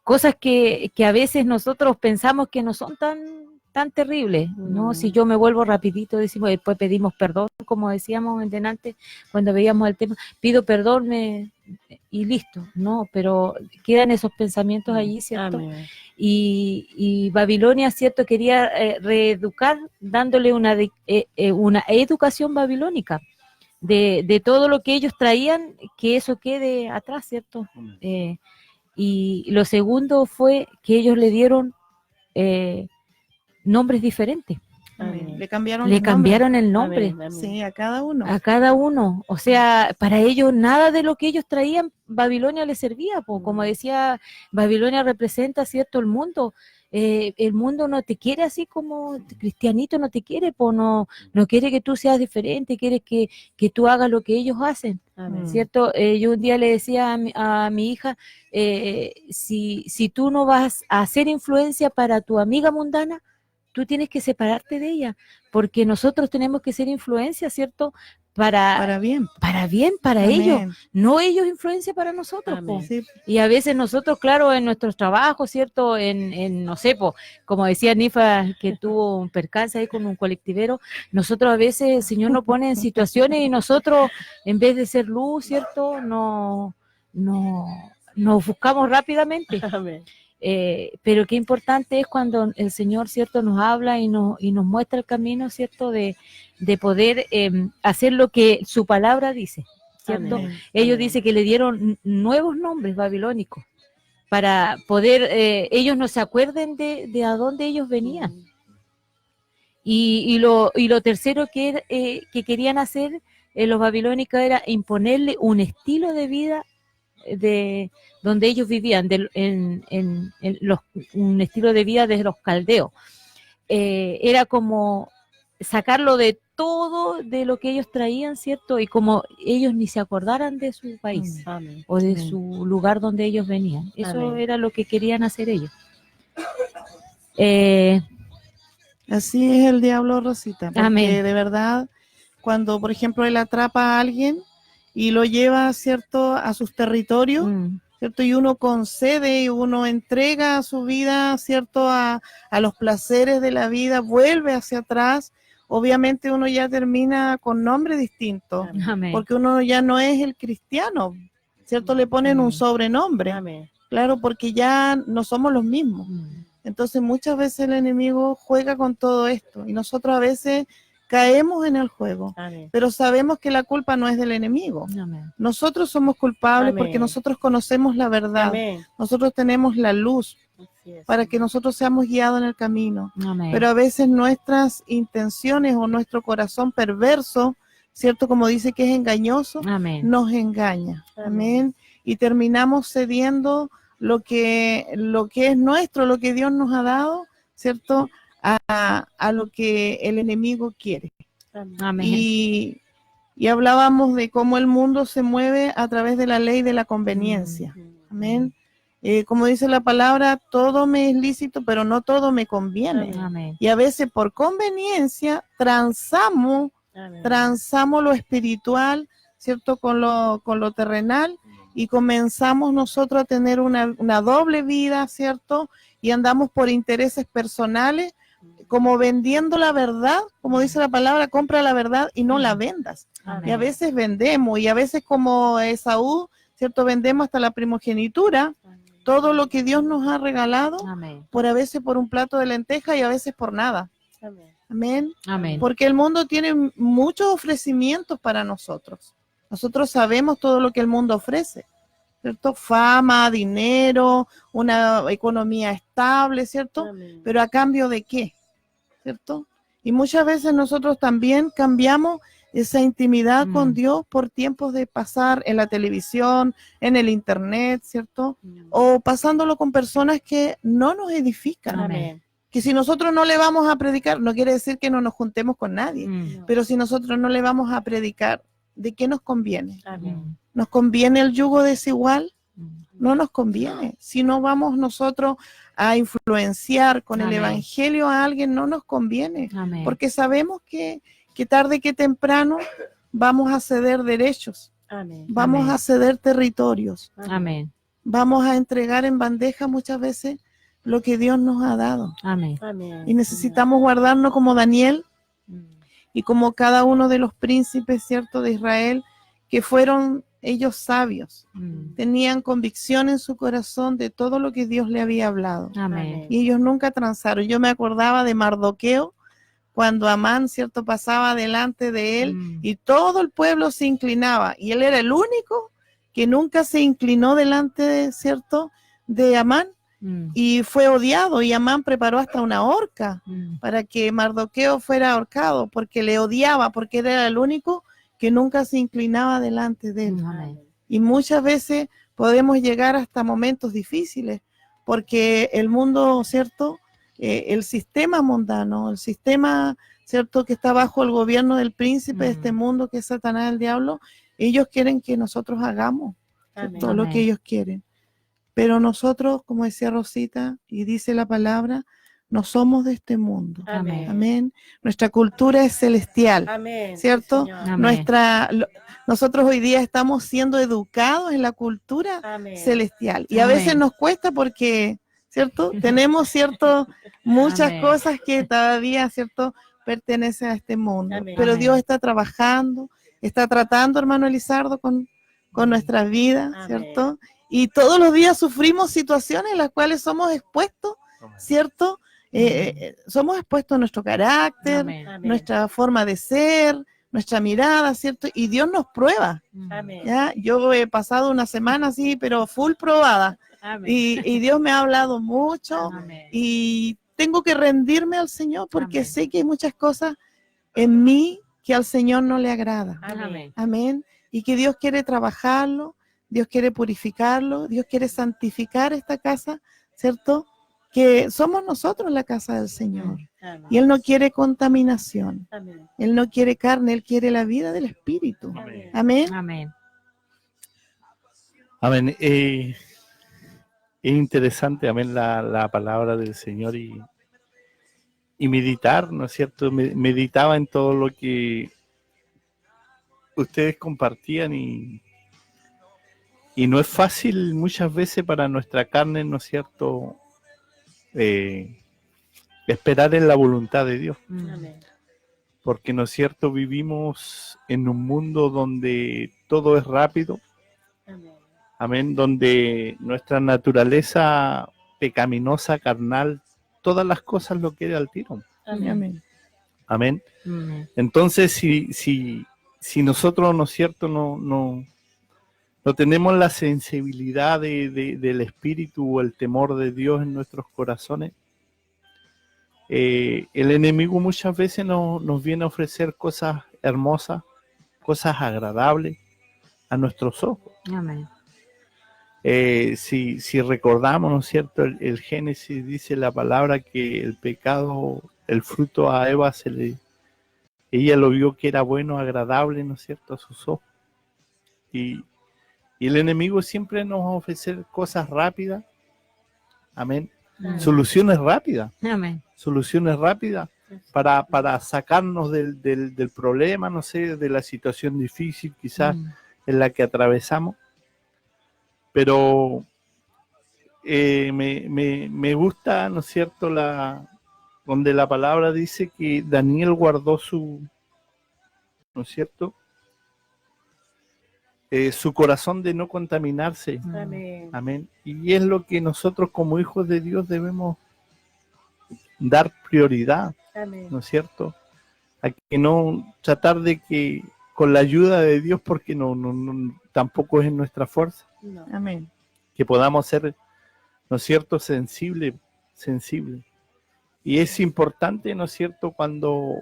cosas que a veces nosotros pensamos que no son tan terribles, ¿no? Si yo me vuelvo rapidito, decimos, después pedimos perdón, como decíamos delante cuando veíamos el tema, pido perdón y listo, ¿no? Pero quedan esos pensamientos allí, ¿cierto? Amén. Y Babilonia, ¿cierto? Quería reeducar dándole una educación babilónica de todo lo que ellos traían, que eso quede atrás, ¿cierto? Y lo segundo fue que ellos le dieron nombres diferentes. Amén. Le cambiaron Le el nombre. cambiaron el nombre. Amén, amén. Sí, a cada uno. A cada uno. O sea, para ellos nada de lo que ellos traían, Babilonia les servía. Como decía, Babilonia representa, ¿cierto?, el mundo. El mundo no te quiere así como cristianito, no te quiere, no quiere que tú seas diferente, quiere que tú hagas lo que ellos hacen. Amén. ¿Cierto? Yo un día le decía a mi hija, si tú no vas a hacer influencia para tu amiga mundana, tú tienes que separarte de ella, porque nosotros tenemos que ser influencia, ¿cierto? Para bien. Para Amén. ellos, no ellos influencia para nosotros. Amén. Sí, Y a veces nosotros, claro, en nuestros trabajos, ¿cierto? No sé, como decía Nifa, que tuvo un percance ahí con un colectivero, nosotros a veces el Señor nos pone en situaciones y nosotros, en vez de ser luz, ¿cierto? Nos buscamos rápidamente. Amén. Pero qué importante es cuando el Señor, ¿cierto?, nos habla y nos muestra el camino, ¿cierto?, de poder hacer lo que su palabra dice, ¿cierto? Amén. Ellos Amén. dicen que le dieron nuevos nombres babilónicos para poder, ellos no se acuerden de a dónde ellos venían. Y lo tercero que querían hacer los babilónicos era imponerle un estilo de vida de donde ellos vivían, un estilo de vida de los caldeos. Era como sacarlo de todo de lo que ellos traían, ¿cierto? Y como ellos ni se acordaran de su país Amén. o de Amén. su lugar donde ellos venían. Eso Amén. era lo que querían hacer ellos. Así es el diablo, Rosita. Porque Amén. de verdad, cuando, por ejemplo, él atrapa a alguien y lo lleva, ¿cierto?, a sus territorios, ¿cierto? Y uno concede y uno entrega su vida, ¿cierto?, a los placeres de la vida, vuelve hacia atrás. Obviamente uno ya termina con nombre distinto, Amén. porque uno ya no es el cristiano, ¿cierto? Le ponen un sobrenombre. Amén. Claro, porque ya no somos los mismos. Entonces muchas veces el enemigo juega con todo esto y nosotros a veces caemos en el juego, Amén. pero sabemos que la culpa no es del enemigo. Amén. Nosotros somos culpables Amén. porque nosotros conocemos la verdad. Amén. Nosotros tenemos la luz Así es. para que nosotros seamos guiados en el camino. Amén. Pero a veces nuestras intenciones o nuestro corazón perverso, ¿cierto? Como dice que es engañoso, Amén. nos engaña. Amén. Y terminamos cediendo lo que es nuestro, lo que Dios nos ha dado, ¿cierto? A lo que el enemigo quiere. Amén. Y hablábamos de cómo el mundo se mueve a través de la ley de la conveniencia. Amén. Como dice la palabra, todo me es lícito, pero no todo me conviene. Amén. Y a veces por conveniencia transamos lo espiritual, ¿cierto? Con lo terrenal, y comenzamos nosotros a tener una doble vida, ¿cierto? Y andamos por intereses personales, como vendiendo la verdad, como dice la palabra, compra la verdad y no la vendas. Amén. Y a veces vendemos, y a veces como Esaú, ¿cierto? Vendemos hasta la primogenitura, todo lo que Dios nos ha regalado, Amén. a veces por un plato de lenteja y a veces por nada. Amén. Amén. Porque el mundo tiene muchos ofrecimientos para nosotros. Nosotros sabemos todo lo que el mundo ofrece, ¿cierto? Fama, dinero, una economía estable, ¿cierto? Amén. Pero ¿a cambio de qué? ¿Cierto? Y muchas veces nosotros también cambiamos esa intimidad con Dios por tiempos de pasar en la televisión, en el internet, ¿cierto? O pasándolo con personas que no nos edifican. Amén. Que si nosotros no le vamos a predicar, no quiere decir que no nos juntemos con nadie, pero si nosotros no le vamos a predicar, ¿de qué nos conviene? Amén. ¿Nos conviene el yugo desigual? No nos conviene. Si no vamos nosotros a influenciar con el Amén. evangelio a alguien, no nos conviene. Amén. Porque sabemos que tarde que temprano vamos a ceder derechos, Amén. vamos Amén. a ceder territorios, Amén. vamos a entregar en bandeja muchas veces lo que Dios nos ha dado. Amén. Amén. Y necesitamos guardarnos como Daniel y como cada uno de los príncipes, ¿cierto?, de Israel, que fueron ellos sabios, tenían convicción en su corazón de todo lo que Dios le había hablado. Amén. Y ellos nunca transaron. Yo me acordaba de Mardoqueo, cuando Amán, ¿cierto?, pasaba delante de él y todo el pueblo se inclinaba. Y él era el único que nunca se inclinó delante, ¿cierto?, de Amán. y fue odiado, y Amán preparó hasta una horca Mm. para que Mardoqueo fuera ahorcado, porque le odiaba, porque él era el único que nunca se inclinaba delante de él. Amén. Y muchas veces podemos llegar hasta momentos difíciles, porque el mundo, ¿cierto? El sistema mundano, el sistema, ¿cierto? Que está bajo el gobierno del príncipe de este mundo, que es Satanás, el diablo, ellos quieren que nosotros hagamos todo lo que ellos quieren. Pero nosotros, como decía Rosita, y dice la palabra, no somos de este mundo. Amén. Amén. Nuestra cultura es celestial. Amén. ¿Cierto? Sí, Señor. Amén. Nosotros hoy día estamos siendo educados en la cultura Amén. celestial. Y a veces Amén. nos cuesta porque, ¿cierto? Tenemos, ¿cierto? Muchas Amén. cosas que todavía, ¿cierto? Pertenecen a este mundo. Amén. Pero Amén. Dios está trabajando, está tratando, hermano Elizardo, con nuestra vida, Amén. ¿cierto? Y todos los días sufrimos situaciones en las cuales somos expuestos, ¿cierto? Somos expuestos a nuestro carácter, Amén. Amén. nuestra forma de ser, nuestra mirada, ¿cierto? Y Dios nos prueba, Amén. ¿ya? Yo he pasado una semana así, pero full probada. Amén. Y Dios me ha hablado mucho Amén. y tengo que rendirme al Señor porque Amén. sé que hay muchas cosas en mí que al Señor no le agrada. Amén. Amén. Y que Dios quiere trabajarlo, Dios quiere purificarlo, Dios quiere santificar esta casa, ¿cierto? Que somos nosotros la casa del Señor. Amén. Y Él no quiere contaminación, Amén. Él no quiere carne, Él quiere la vida del Espíritu. Amén. Amén. Amén. Amén. Es interesante, amén, la palabra del Señor y meditar, ¿no es cierto? Meditaba en todo lo que ustedes compartían y no es fácil muchas veces para nuestra carne, ¿no es cierto? Esperar en la voluntad de Dios, Amén. porque, ¿no es cierto? Vivimos en un mundo donde todo es rápido, Amén. amén, donde nuestra naturaleza pecaminosa, carnal, todas las cosas lo quiere al tiro, Amén. Amén. amén. Amén. Entonces, si nosotros, ¿no es cierto?, no tenemos la sensibilidad del Espíritu o el temor de Dios en nuestros corazones, el enemigo muchas veces nos viene a ofrecer cosas hermosas, cosas agradables a nuestros ojos. Amén. Si recordamos, ¿no es cierto?, el Génesis dice la palabra que el pecado, el fruto a Eva ella lo vio que era bueno, agradable, ¿no es cierto?, a sus ojos. Y el enemigo siempre nos va a ofrecer cosas rápidas, amén, soluciones rápidas para sacarnos del problema, no sé, de la situación difícil quizás en la que atravesamos. Pero me gusta, ¿no es cierto?, donde la palabra dice que Daniel guardó ¿no es cierto?, su corazón de no contaminarse. Amén. Amén. Y es lo que nosotros como hijos de Dios debemos dar prioridad, Amén. ¿no es cierto? A que no tratar de que con la ayuda de Dios, porque no tampoco es en nuestra fuerza, No. Amén. que podamos ser, ¿no es cierto?, sensible. Y es importante, ¿no es cierto?, cuando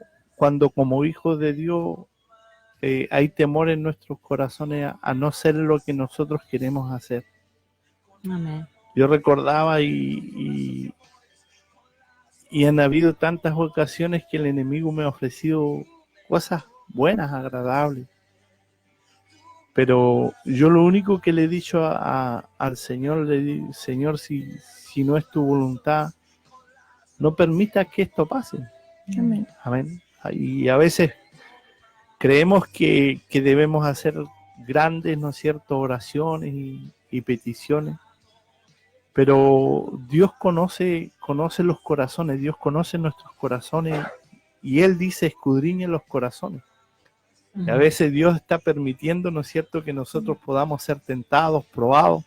como hijos de Dios hay temor en nuestros corazones a no ser lo que nosotros queremos hacer. Amén. Yo recordaba y han habido tantas ocasiones que el enemigo me ha ofrecido cosas buenas, agradables. Pero yo lo único que le he dicho al Señor, Señor, si no es tu voluntad, no permita que esto pase. Amén. Amén. Y a veces creemos que debemos hacer grandes, ¿no es cierto?, oraciones y peticiones, pero Dios conoce los corazones, Dios conoce nuestros corazones y Él dice escudriñe los corazones. Y a veces Dios está permitiendo, ¿no es cierto?, que nosotros podamos ser tentados, probados,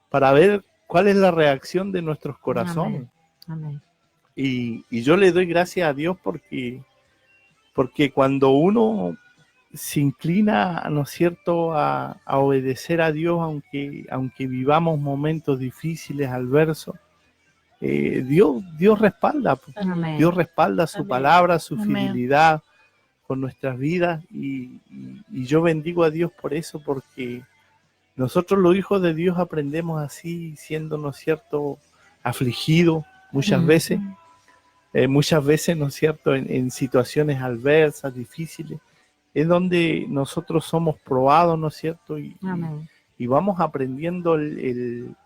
para ver cuál es la reacción de nuestros corazones. Amén. Y yo le doy gracias a Dios porque cuando uno se inclina, ¿no es cierto?, a obedecer a Dios, aunque vivamos momentos difíciles, adversos. Dios respalda, Amén. Dios respalda su Amén. palabra, su Amén. fidelidad con nuestras vidas, y yo bendigo a Dios por eso, porque nosotros los hijos de Dios aprendemos así, siendo, ¿no es cierto?, afligidos muchas veces, ¿no es cierto?, en situaciones adversas, difíciles, es donde nosotros somos probados, ¿no es cierto?, Amén. y vamos aprendiendo el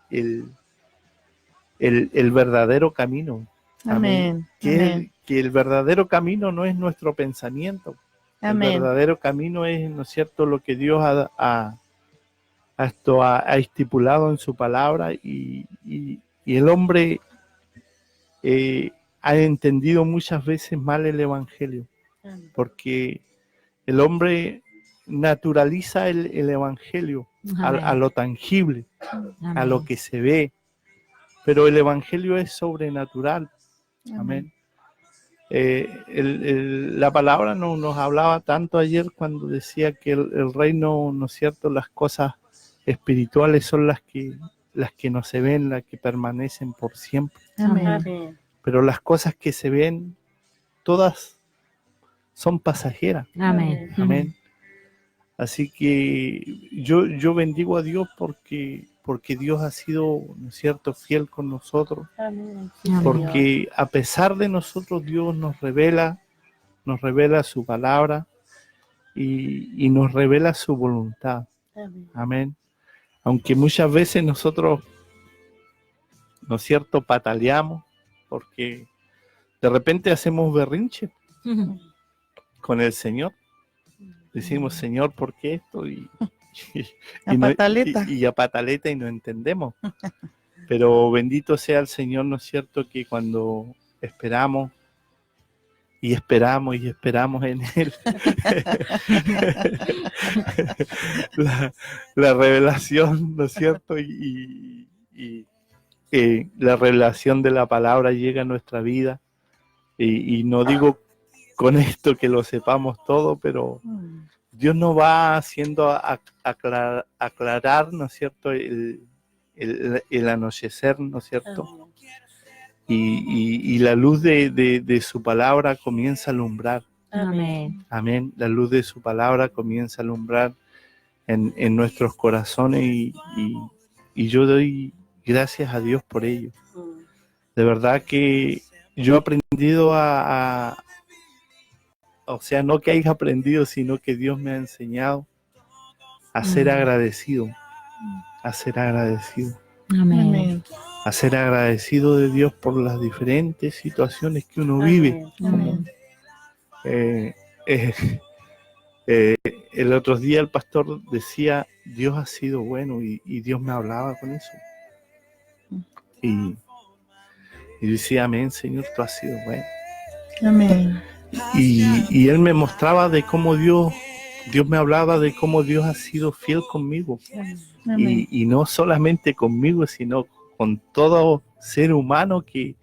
verdadero camino. Amén. Que el verdadero camino no es nuestro pensamiento. El Amén. verdadero camino es, ¿no es cierto?, lo que Dios ha estipulado en su palabra, y el hombre ha entendido muchas veces mal el evangelio, porque el hombre naturaliza el evangelio a lo tangible, a lo que se ve, pero el evangelio es sobrenatural. Amén. La palabra nos hablaba tanto ayer cuando decía que el reino, ¿no es cierto?, las cosas espirituales son las que no se ven, las que permanecen por siempre, Amén. pero las cosas que se ven, todas son pasajeras. Amén. Amén. Así que yo bendigo a Dios porque Dios ha sido, ¿no es cierto?, fiel con nosotros, Amén. porque a pesar de nosotros Dios nos revela su palabra, y nos revela su voluntad. Amén. Amén. Aunque muchas veces nosotros, ¿no es cierto?, pataleamos, porque de repente hacemos berrinche con el Señor. Decimos, Señor, ¿por qué esto? Y A pataleta. y a pataleta, y no entendemos. Pero bendito sea el Señor, ¿no es cierto?, que cuando esperamos y esperamos y esperamos en Él, la revelación, ¿no es cierto?, y la revelación de la palabra llega a nuestra vida, y no digo con esto que lo sepamos todo, pero Dios nos va haciendo aclarar, ¿no es cierto?, el anochecer, ¿no es cierto?, y la luz de su palabra comienza a alumbrar. Amén. Amén. La luz de su palabra comienza a alumbrar en nuestros corazones, y yo doy gracias a Dios por ello. De verdad que yo he aprendido o sea, no que haya aprendido, sino que Dios me ha enseñado a ser agradecido, a ser agradecido, Amén. a ser agradecido de Dios por las diferentes situaciones que uno vive. Amén. El otro día el pastor decía, Dios ha sido bueno, y Dios me hablaba con eso. Y decía, amén, Señor, tú has sido bueno. Amén. Y Él me mostraba de cómo Dios me hablaba de cómo Dios ha sido fiel conmigo. Amén. Y no solamente conmigo, sino con todo ser humano que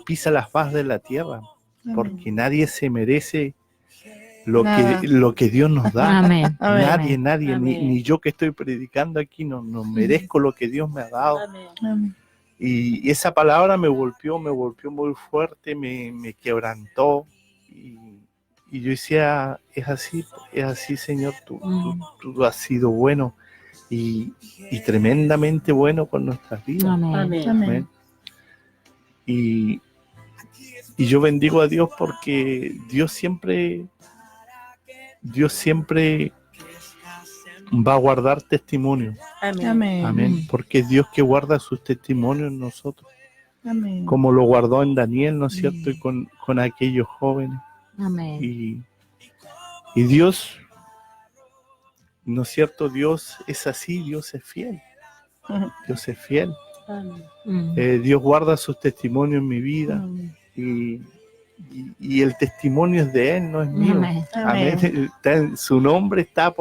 pisa la faz de la tierra. Porque nadie se merece lo que Dios nos da. Amén. Nadie, Amén. ni yo que estoy predicando aquí, no merezco lo que Dios me ha dado. Amén. Y esa palabra me golpeó muy fuerte, me quebrantó, y yo decía, es así, Señor, tú has sido bueno, y tremendamente bueno con nuestras vidas. Amén. Amén. Y yo bendigo a Dios porque Dios siempre va a guardar testimonio. Amén. Amén. Porque es Dios que guarda sus testimonios en nosotros, Amén. como lo guardó en Daniel, ¿no es cierto?, y con aquellos jóvenes. Amén. Y Dios, ¿no es cierto?, Dios es así, Dios es fiel. Dios es fiel. Dios guarda sus testimonios en mi vida, y el testimonio es de Él, no es mío. Amén. Amén. Su nombre está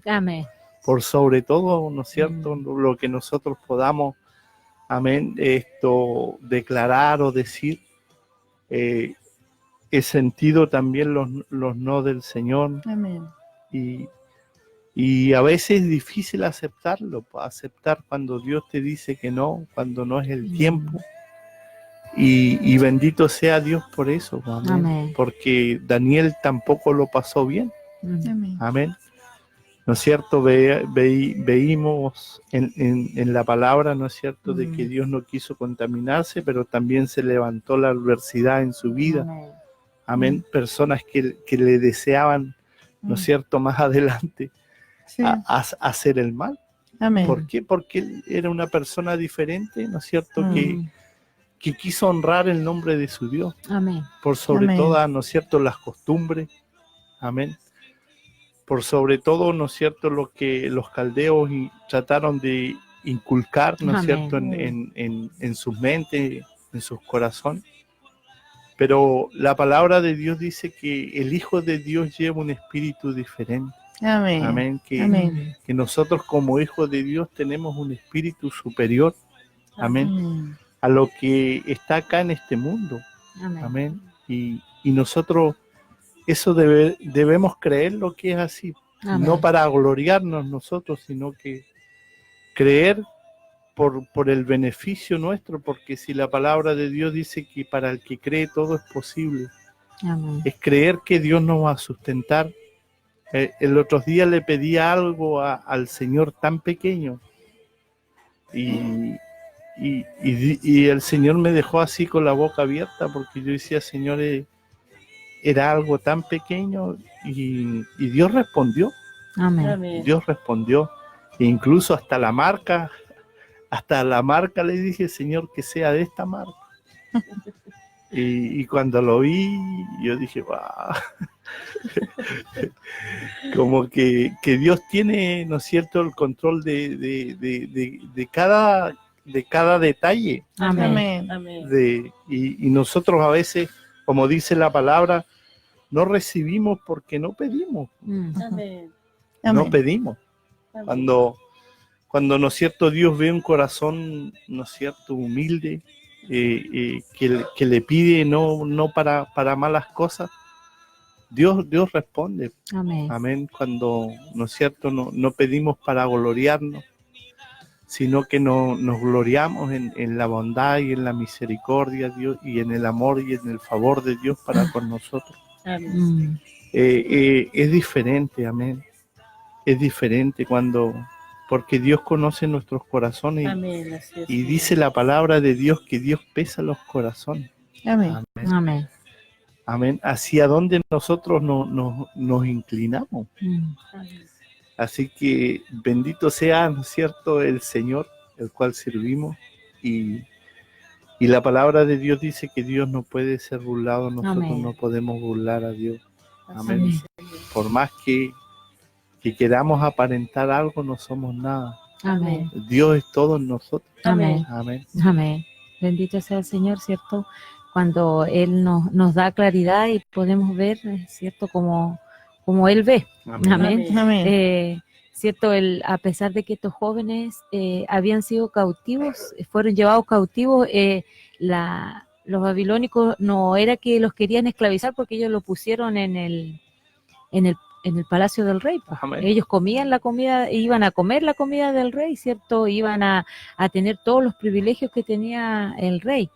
Amén. por sobre todo, ¿no es cierto?, lo que nosotros podamos, amén, declarar o decir. He sentido también los no del Señor, Amén. y a veces es difícil aceptarlo, aceptar cuando Dios te dice que no, cuando no es el tiempo. Y bendito sea Dios por eso, amén. Amén. Porque Daniel tampoco lo pasó bien, Amén. amén. ¿No es cierto? Veímos en la palabra, ¿no es cierto?, de que Dios no quiso contaminarse, pero también se levantó la adversidad en su vida, Amén. amén. Personas que le deseaban, ¿no es cierto?, más adelante Sí. a hacer el mal. Amén. ¿Por qué? Porque él era una persona diferente, ¿no es cierto?, Mm. que quiso honrar el nombre de su Dios, Amén. por sobre Amén. todas, ¿no es cierto?, las costumbres, amén. Por sobre todo, ¿no es cierto?, lo que los caldeos trataron de inculcar, ¿no es Amén. cierto?, en sus mentes, en sus corazones. Pero la palabra de Dios dice que el Hijo de Dios lleva un espíritu diferente. Amén. Amén. Amén. Que nosotros como hijos de Dios tenemos un espíritu superior, amén, Amén. a lo que está acá en este mundo, Amén. amén. Y nosotros eso debemos creer lo que es así, Amén. no para gloriarnos nosotros, sino que creer por el beneficio nuestro, porque si la palabra de Dios dice que para el que cree todo es posible, Amén. es creer que Dios nos va a sustentar. El otro día le pedí algo al Señor tan pequeño y el Señor me dejó así con la boca abierta, porque yo decía, Señor, era algo tan pequeño y Dios respondió. Amén. Amén. Dios respondió, e incluso hasta la marca le dije, Señor, que sea de esta marca. Y cuando lo vi, yo dije, wow. Como que Dios tiene, ¿no es cierto?, el control de cada detalle. Amén. Amén. Y nosotros a veces, como dice la palabra, no recibimos porque no pedimos. Mm. Amén. No Amén. pedimos. Amén. Cuando, ¿no es cierto?, Dios ve un corazón, ¿no es cierto?, humilde, que le pide no para malas cosas, Dios responde. Amén. Amén. Cuando, ¿no es cierto?, no pedimos para gloriarnos, sino que nos gloriamos en la bondad y en la misericordia, Dios, y en el amor y en el favor de Dios para con nosotros. Amén. Mm. Es diferente, amén. Es diferente porque Dios conoce nuestros corazones Amén. Así es, y Señor. dice la palabra de Dios que Dios pesa los corazones. Amén. Amén. Amén. Amén. Hacia donde nosotros nos inclinamos. Mm. Amén. Así que bendito sea, ¿no es cierto?, el Señor, el cual servimos. Y la palabra de Dios dice que Dios no puede ser burlado, nosotros Amén. no podemos burlar a Dios. Amén. Amén. Por más que queramos aparentar algo, no somos nada. Amén. Dios es todo en nosotros. Amén. Amén. Amén. Bendito sea el Señor, ¿cierto? Cuando Él nos da claridad y podemos ver, ¿cierto? Como Él ve. Amén. Amén. Amén. ¿Cierto? A pesar de que estos jóvenes habían sido cautivos, fueron llevados cautivos, los babilónicos no era que los querían esclavizar porque ellos lo pusieron en el palacio del rey. Pues. Amén. Ellos comían la comida, iban a comer la comida del rey, ¿cierto? Iban a tener todos los privilegios que tenía el rey.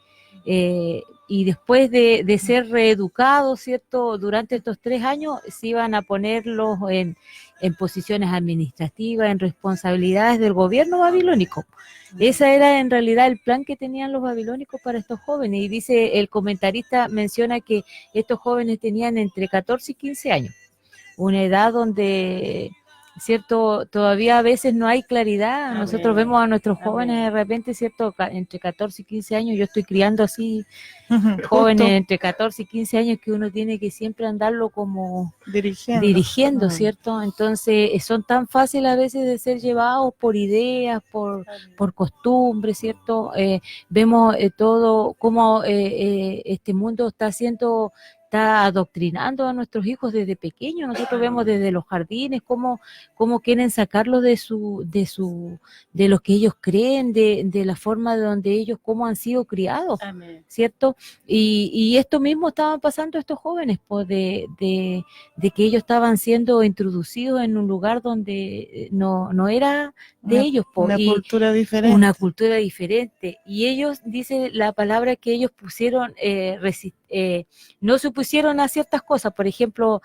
Y después de ser reeducados, ¿cierto? Durante estos 3 años se iban a ponerlos en posiciones administrativas, en responsabilidades del gobierno babilónico. Ese era en realidad el plan que tenían los babilónicos para estos jóvenes. Y dice, el comentarista menciona que estos jóvenes tenían entre 14 y 15 años. Una edad donde, ¿cierto?, todavía a veces no hay claridad. Amén. Nosotros vemos a nuestros jóvenes Amén. de repente, ¿cierto?, entre 14 y 15 años. Yo estoy criando así Justo jóvenes entre 14 y 15 años que uno tiene que siempre andarlo como dirigiendo, Mm. ¿cierto? Entonces son tan fáciles a veces de ser llevados por ideas, por costumbres, ¿cierto? Vemos todo cómo este mundo está siendo está adoctrinando a nuestros hijos desde pequeños. Nosotros vemos desde los jardines cómo quieren sacarlos de lo que ellos creen, de la forma de donde ellos, cómo han sido criados, Amén. ¿cierto? Y esto mismo estaban pasando estos jóvenes, pues de que ellos estaban siendo introducidos en un lugar donde no era de ellos, pues, Una y cultura diferente. una cultura diferente. Y ellos, dice la palabra, que ellos pusieron, no se opusieron a ciertas cosas, por ejemplo,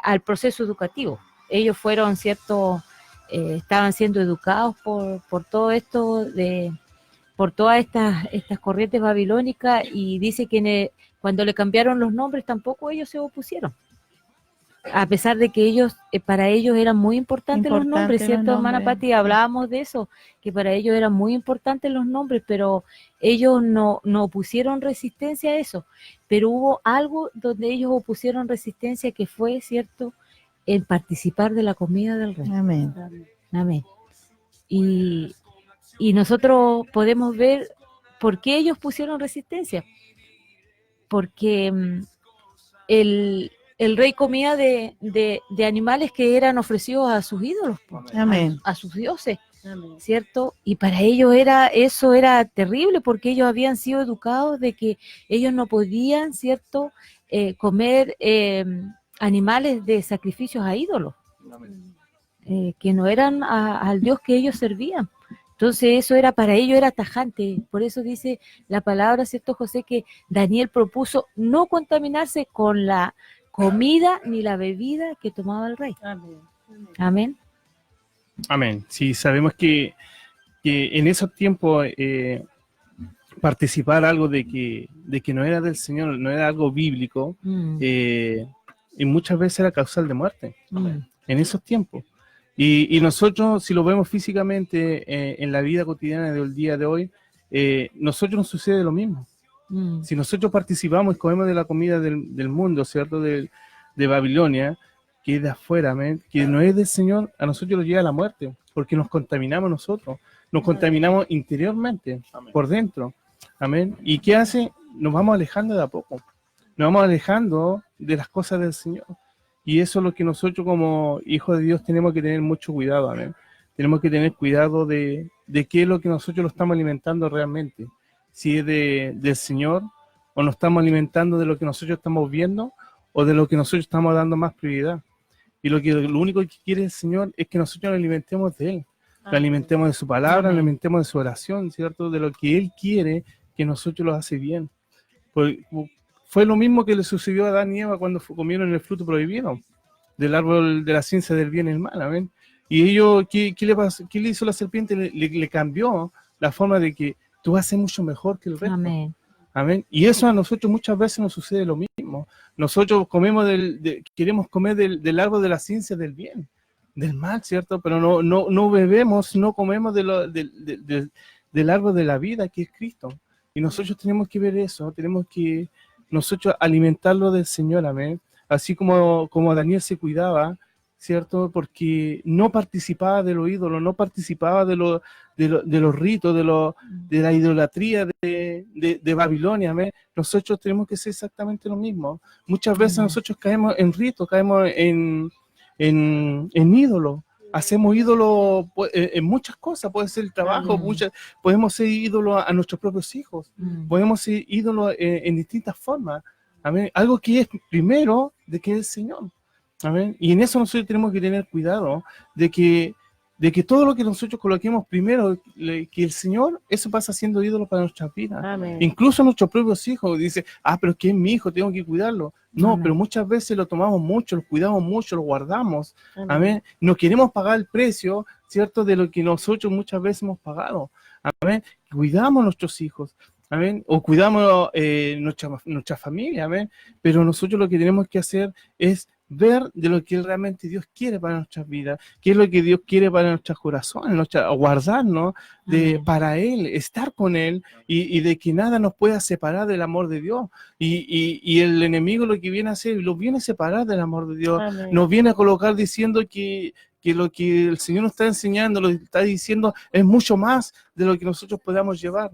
al proceso educativo. Ellos fueron, ¿cierto? Estaban siendo educados por todo esto, por todas estas corrientes babilónicas, y dice que cuando le cambiaron los nombres tampoco ellos se opusieron. A pesar de que ellos, para ellos eran muy importantes los nombres, ¿cierto, hermana Pati? Hablábamos de eso, que para ellos eran muy importantes los nombres, pero ellos no opusieron resistencia a eso. Pero hubo algo donde ellos opusieron resistencia, que fue, ¿cierto?, el participar de la comida del rey. Amén. Amén. Y nosotros podemos ver por qué ellos pusieron resistencia. Porque el rey comía de animales que eran ofrecidos a sus ídolos, Amén. a sus dioses, Amén. ¿cierto? Y para ellos eso era terrible, porque ellos habían sido educados de que ellos no podían, ¿cierto?, comer animales de sacrificios a ídolos, que no eran al Dios que ellos servían. Entonces eso para ellos era tajante. Por eso dice la palabra, ¿cierto, José?, que Daniel propuso no contaminarse con la comida ni la bebida que tomaba el rey. Amén. Amén. Amén. Sí, sabemos que en esos tiempos participar algo de que no era del Señor, no era algo bíblico, y muchas veces era causal de muerte en esos tiempos. Y nosotros, si lo vemos físicamente en la vida cotidiana del día de hoy, nosotros nos sucede lo mismo. Si nosotros participamos y comemos de la comida del mundo, ¿cierto?, de Babilonia, que es de afuera, amén, que no es del Señor, a nosotros nos llega la muerte, porque nos contaminamos nosotros, nos contaminamos interiormente, por dentro, amén. ¿Y qué hace? Nos vamos alejando de a poco, nos vamos alejando de las cosas del Señor. Y eso es lo que nosotros como hijos de Dios tenemos que tener mucho cuidado, amén. Tenemos que tener cuidado de qué es lo que nosotros lo estamos alimentando realmente. Si es del Señor, o nos estamos alimentando de lo que nosotros estamos viendo, o de lo que nosotros estamos dando más prioridad. Y lo único que quiere el Señor es que nosotros nos alimentemos de Él, lo alimentemos de su palabra, lo alimentemos de su oración, ¿cierto? De lo que Él quiere, que nosotros lo hace bien. Fue lo mismo que le sucedió a Adán y Eva cuando comieron el fruto prohibido del árbol de la ciencia del bien y el mal, ¿amén? Y ellos, ¿qué le pasó? ¿Qué le hizo la serpiente? Le cambió la forma de que tú haces mucho mejor que el resto. Amén. Amén. Y eso a nosotros muchas veces nos sucede lo mismo. Nosotros queremos comer del árbol de la ciencia del bien, del mal, ¿cierto? Pero no bebemos, no comemos del árbol de la vida, que es Cristo. Y nosotros tenemos que ver eso, tenemos que nosotros alimentarlo del Señor, amén. Así como Daniel se cuidaba, ¿cierto? Porque no participaba de los ídolos, no participaba de los ritos, de la idolatría de Babilonia, ¿amén? Nosotros tenemos que ser exactamente lo mismo. Muchas veces nosotros caemos en ritos, caemos en ídolos. Hacemos ídolos en muchas cosas, puede ser el trabajo, podemos ser ídolos a nuestros propios hijos, podemos ser ídolos en distintas formas. Amén. Algo que es primero de que es el Señor. Amén. Y en eso nosotros tenemos que tener cuidado de que todo lo que nosotros coloquemos primero, que el Señor, eso pasa siendo ídolo para nuestras vidas. Amén. Incluso nuestros propios hijos dicen, pero es que es mi hijo, tengo que cuidarlo. No, Amén. pero muchas veces lo tomamos mucho, lo cuidamos mucho, lo guardamos. Amén. Amén. No queremos pagar el precio, ¿cierto?, de lo que nosotros muchas veces hemos pagado. Amén. Cuidamos a nuestros hijos. Amén. O cuidamos nuestra familia. Amén. Pero nosotros lo que tenemos que hacer es ver de lo que realmente Dios quiere para nuestras vidas, qué es lo que Dios quiere para nuestros corazones, guardarnos para Él, estar con Él, y de que nada nos pueda separar del amor de Dios. Y el enemigo lo que viene a hacer, lo viene a separar del amor de Dios. Amén. Nos viene a colocar diciendo que lo que el Señor nos está enseñando, lo que está diciendo, es mucho más de lo que nosotros podamos llevar.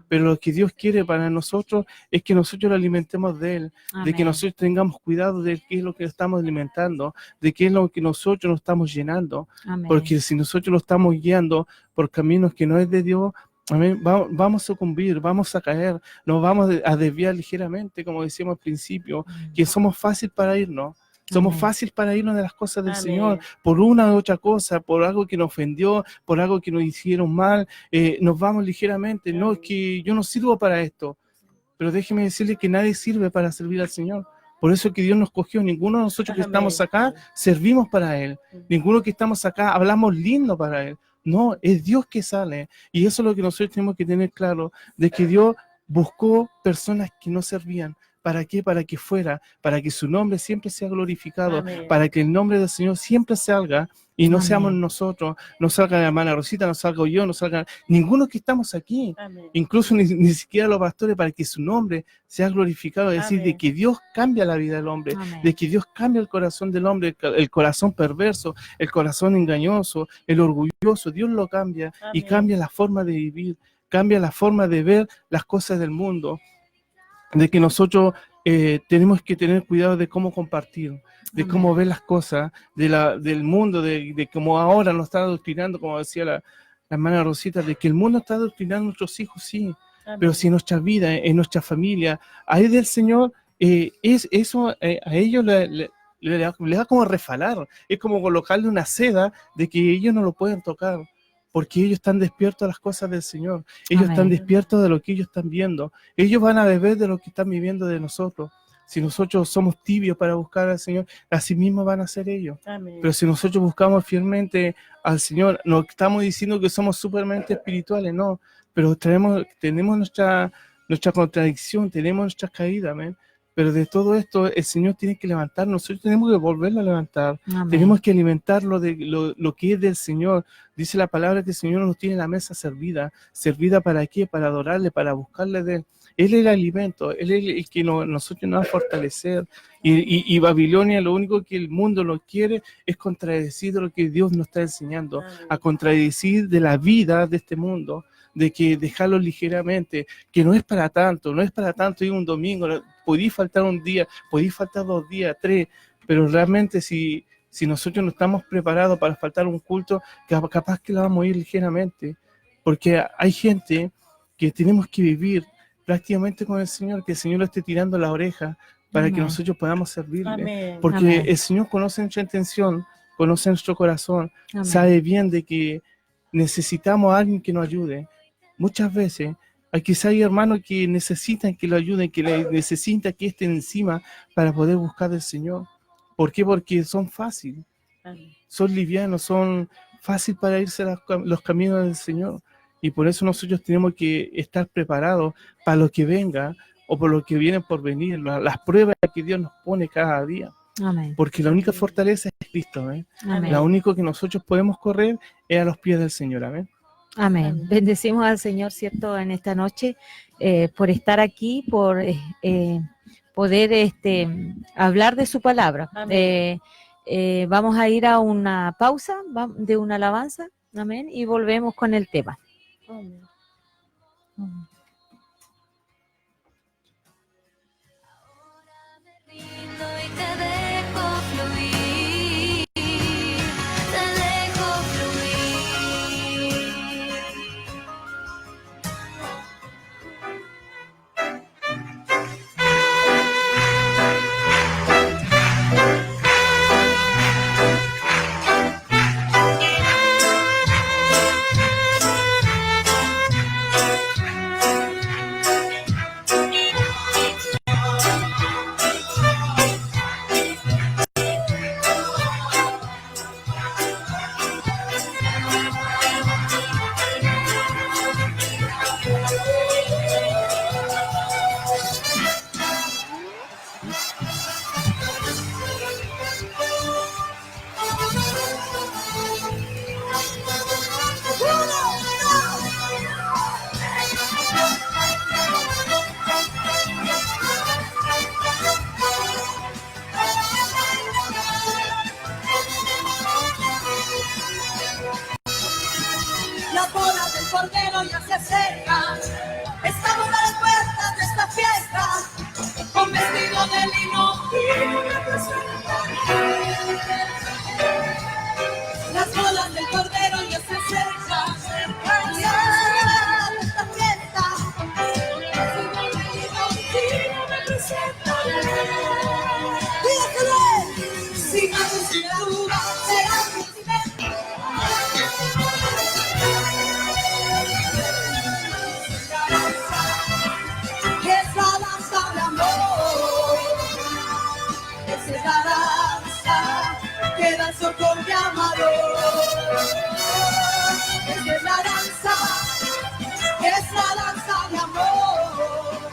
pero lo que Dios quiere para nosotros es que nosotros lo alimentemos de Él, de que Amén. nosotros tengamos cuidado de qué es lo que estamos alimentando, de qué es lo que nosotros nos estamos llenando, Amén. porque si nosotros lo estamos guiando por caminos que no es de Dios, amén, vamos a sucumbir, vamos a caer, nos vamos a desviar ligeramente, como decíamos al principio, que somos fácil para irnos. Somos Amén. fácil para irnos de las cosas del Amén. Señor, por una u otra cosa, por algo que nos ofendió, por algo que nos hicieron mal, nos vamos ligeramente. No, es que yo no sirvo para esto, pero déjeme decirle que nadie sirve para servir al Señor. Por eso que Dios nos cogió, ninguno de nosotros que Amén. estamos acá servimos para Él, ninguno que estamos acá hablamos lindo para Él. No, es Dios que sale, y eso es lo que nosotros tenemos que tener claro, de que Dios buscó personas que no servían. ¿Para qué? Para que fuera, para que su nombre siempre sea glorificado, Amén. para que el nombre del Señor siempre salga y no Amén. seamos nosotros, no salga la hermana Rosita, no salga yo, no salga ninguno que estamos aquí, Amén. incluso ni siquiera los pastores, para que su nombre sea glorificado, es decir, Amén. de que Dios cambia la vida del hombre, Amén. de que Dios cambia el corazón del hombre, el corazón perverso, el corazón engañoso, el orgulloso, Dios lo cambia y Amén. cambia la forma de vivir, cambia la forma de ver las cosas del mundo, de que nosotros tenemos que tener cuidado de cómo compartir, de Amén. cómo ver las cosas del mundo, de cómo ahora nos está adoctrinando, como decía la hermana Rosita, de que el mundo está adoctrinando a nuestros hijos, sí, Amén. pero si en nuestra vida, en nuestra familia, hay del Señor, es eso a ellos le da como refalar, es como colocarle una seda de que ellos no lo pueden tocar, porque ellos están despiertos a las cosas del Señor, ellos Amén. están despiertos de lo que ellos están viendo, ellos van a beber de lo que están viviendo de nosotros. Si nosotros somos tibios para buscar al Señor, así mismo van a ser ellos. Amén. Pero si nosotros buscamos fielmente al Señor, no estamos diciendo que somos supermente espirituales, no, pero tenemos nuestra contradicción, tenemos nuestras caídas, amén. Pero de todo esto, el Señor tiene que levantarnos, nosotros tenemos que volverlo a levantar, Amén. tenemos que alimentarlo de lo que es del Señor. Dice la palabra que el Señor nos tiene la mesa servida. ¿Servida para qué? Para adorarle, para buscarle de Él. Él es el alimento, Él es el que nosotros nos va a fortalecer. Y Babilonia, lo único que el mundo lo quiere es contradecir de lo que Dios nos está enseñando, Amén. a contradecir de la vida de este mundo, de que dejarlo ligeramente, que no es para tanto ir un domingo, podí faltar un día, podí faltar 2 días, 3, pero realmente si nosotros no estamos preparados para faltar un culto, capaz que la vamos a ir ligeramente, porque hay gente que tenemos que vivir prácticamente con el Señor, que el Señor lo esté tirando la oreja para que Amén. nosotros podamos servirle, Amén. porque Amén. el Señor conoce nuestra intención, conoce nuestro corazón, Amén. sabe bien de que necesitamos a alguien que nos ayude. Muchas veces quizá hay hermanos que necesitan que lo ayuden, necesitan que estén encima para poder buscar del Señor. ¿Por qué? Porque son fáciles, Amén. son livianos, son fáciles para irse a los caminos del Señor. Y por eso nosotros tenemos que estar preparados para lo que venga o por lo que viene por venir, las pruebas que Dios nos pone cada día. Amén. Porque la única fortaleza es Cristo, ¿eh? Amén. Lo único que nosotros podemos correr es a los pies del Señor, amén. Amén. Bendecimos al Señor, ¿cierto?, en esta noche, por estar aquí, por poder hablar de su palabra. Amén. Vamos a ir a una pausa de una alabanza, amén, y volvemos con el tema. Amén. Y te dejo fluir, te dejo fluir. La boda del cordero ya se acerca, Estamos a las puertas de esta fiesta, con vestido de lino fino me presentaré. Las bodas del cordero ya se acercan, ya de esta fiesta, con vestido de lino fino me presentaré. Dígaselo, sin antes sin duda será mi silencio. Es la danza de amor, esa es la danza que danzo con mi amado. Esa es la danza de amor,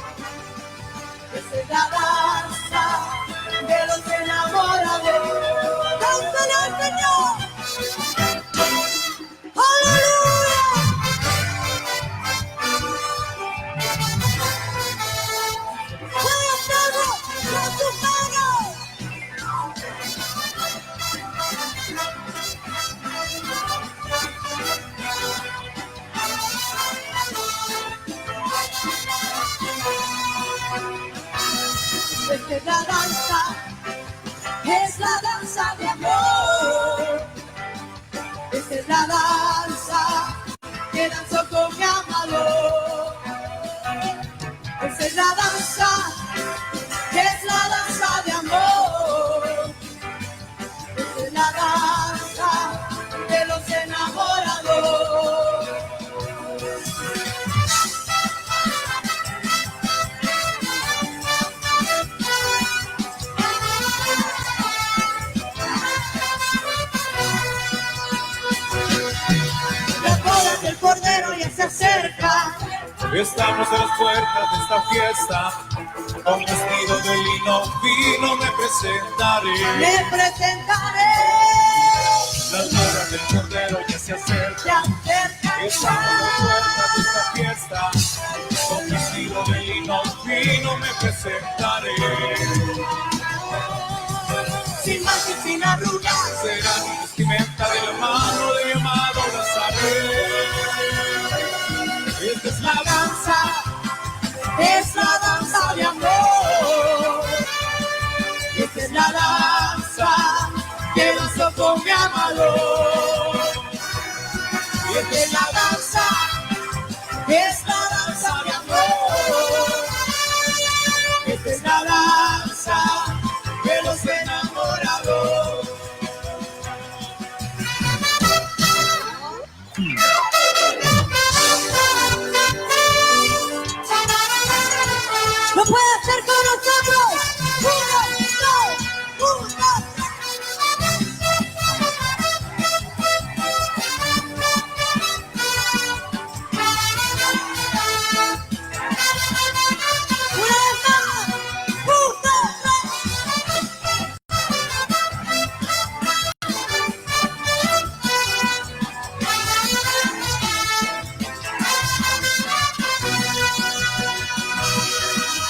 esa es la danza de los enamorados. ¡Cántale al Señor! ¡Aleluya! ¡Fuego, fuego! ¡Con tus manos! Esta es la danza de amor. Esta es la danza que danzo con mi amado. Esta es la danza de amor. Esta es la danza de los enamorados. Las bodas del cordero ya se acercan. Estamos a las puertas de esta fiesta, con vestido de lino fino me presentaré. Me presentaré. Las bodas del cordero ya se acercan. Se acercan. Estamos a las puertas de esta fiesta, con vestido de lino fino me presentaré. Sin mancha y sin arrugas. Será mi vestimenta de la mano de mi amado Nazaret. Esta es la danza de amor. Esta es la danza que danzo con mi amado. Esta es la danza de amor. Esta es la danza de los enamorados. ¡Lo puede hacer con nosotros! ¡Uno, dos, uno! ¡Una vez más! ¡Un, dos, tres!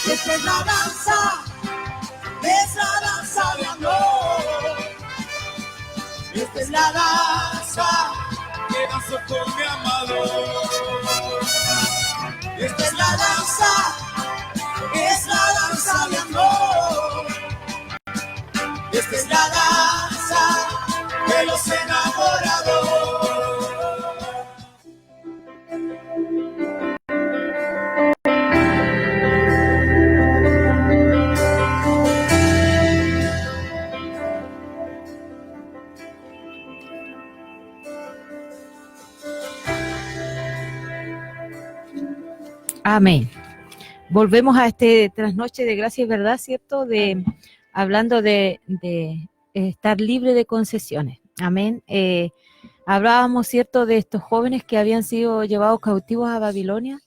Esta es la danza de amor. Esta es la danza que danzo con mi amado. Esta es la danza de amor. Esta es la danza de los enamorados. Amén. Volvemos a este trasnoche de gracia y verdad, ¿cierto? Hablando de estar libre de concesiones. Amén. Hablábamos, ¿cierto?, de estos jóvenes que habían sido llevados cautivos a Babilonia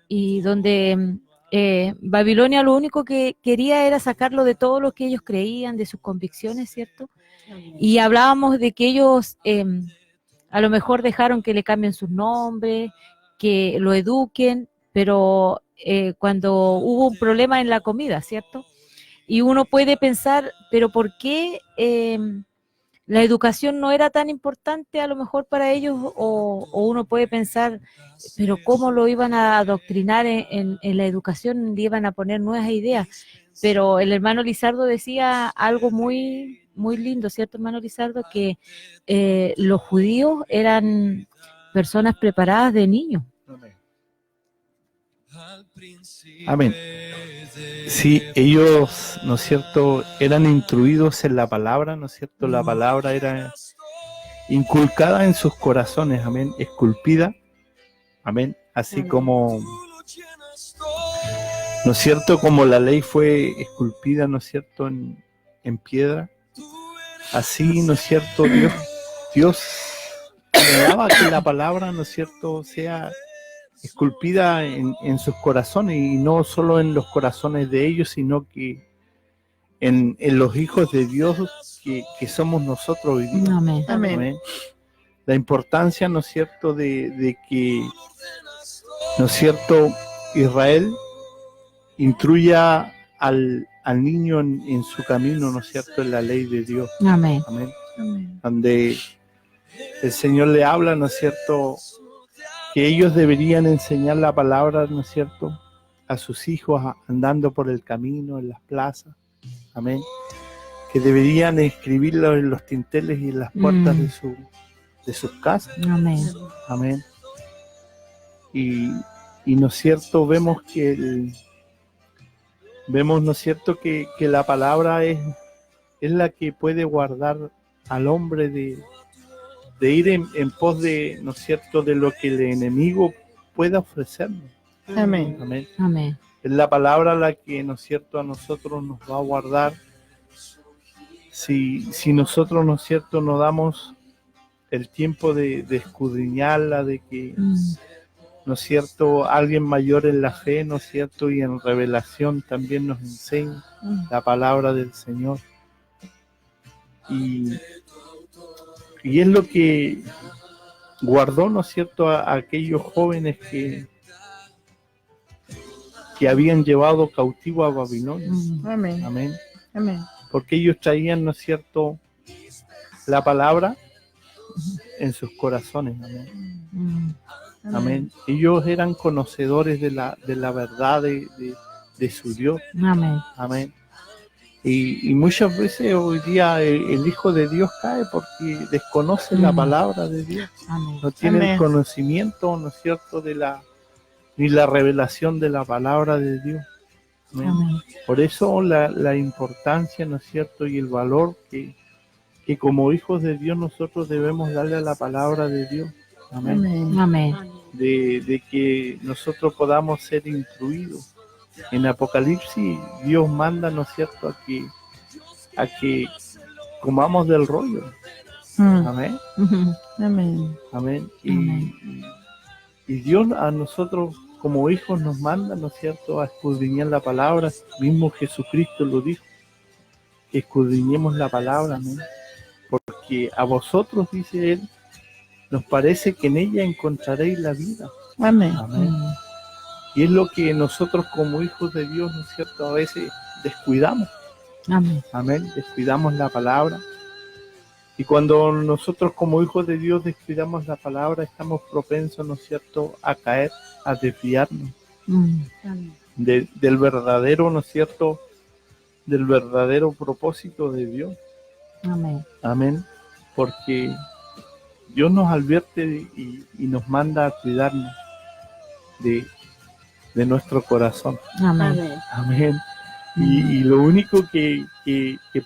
y donde Babilonia lo único que quería era sacarlo de todo lo que ellos creían, de sus convicciones, ¿cierto? Y hablábamos de que ellos a lo mejor dejaron que le cambien sus nombres, que lo eduquen, pero cuando hubo un problema en la comida, ¿cierto? Y uno puede pensar, pero ¿por qué la educación no era tan importante a lo mejor para ellos, o uno puede pensar, pero ¿cómo lo iban a adoctrinar en la educación? Le iban a poner nuevas ideas. Pero el hermano Lizardo decía algo muy, muy lindo, ¿cierto, hermano Lizardo? Que los judíos eran personas preparadas de niños. Amén. Sí, ellos, ¿no es cierto?, eran instruidos en la palabra, ¿no es cierto? La palabra era inculcada en sus corazones, amén, esculpida, amén, así como, ¿no es cierto?, como la ley fue esculpida, ¿no es cierto?, en piedra, así, ¿no es cierto?, Dios anhelaba que la palabra, ¿no es cierto?, sea esculpida en sus corazones, y no solo en los corazones de ellos, sino que en los hijos de Dios que somos nosotros hoy día. Amén. Amén. La importancia, ¿no es cierto?, de que, ¿no es cierto?, Israel instruya al niño en su camino, ¿no es cierto?, en la ley de Dios. Amén. Amén. Donde el Señor le habla, ¿no es cierto?, que ellos deberían enseñar la palabra, ¿no es cierto?, a sus hijos andando por el camino, en las plazas. Amén. Que deberían escribirlo en los tinteles y en las puertas de sus casas. Amén. Amén. Y ¿no es cierto?, vemos ¿no es cierto?, que la palabra es la que puede guardar al hombre de ir en pos de, ¿no es cierto?, de lo que el enemigo pueda ofrecernos. Amén. Amén. Amén. Es la palabra la que, ¿no es cierto?, a nosotros nos va a guardar si nosotros, ¿no es cierto?, nos damos el tiempo de escudriñarla, de que, ¿no es cierto?, alguien mayor en la fe, ¿no es cierto?, y en revelación también nos enseña la palabra del Señor. Y es lo que guardó, ¿no es cierto?, a aquellos jóvenes que habían llevado cautivo a Babilonia. Amén. Amén. Amén. Porque ellos traían, ¿no es cierto?, la palabra en sus corazones. Amén. Amén. Ellos eran conocedores de la verdad de su Dios. Amén. Amén. Y muchas veces hoy día el Hijo de Dios cae porque desconoce la palabra de Dios. Amén. No tiene Amén. el conocimiento, ¿no es cierto?, ni la revelación de la palabra de Dios. Amén. Amén. Por eso la importancia, ¿no es cierto?, y el valor que como hijos de Dios nosotros debemos darle a la palabra de Dios. Amén. Amén. Amén. De que nosotros podamos ser instruidos. En Apocalipsis Dios manda, ¿no es cierto?, a que comamos del rollo. Amén. Amén. Amén. Amén. Y Dios a nosotros como hijos nos manda, ¿no es cierto?, a escudriñar la palabra. Mismo Jesucristo lo dijo, que escudriñemos la palabra. Amén. Porque a vosotros, dice Él, nos parece que en ella encontraréis la vida. Amén. Amén. Y es lo que nosotros como hijos de Dios, ¿no es cierto?, a veces descuidamos. Amén. Amén. Descuidamos la palabra. Y cuando nosotros como hijos de Dios descuidamos la palabra, estamos propensos, ¿no es cierto?, a caer, a desviarnos del verdadero, ¿no es cierto?, del verdadero propósito de Dios. Amén. Amén. Porque Dios nos advierte y nos manda a cuidarnos de nuestro corazón. Amén. Amén. Y lo único que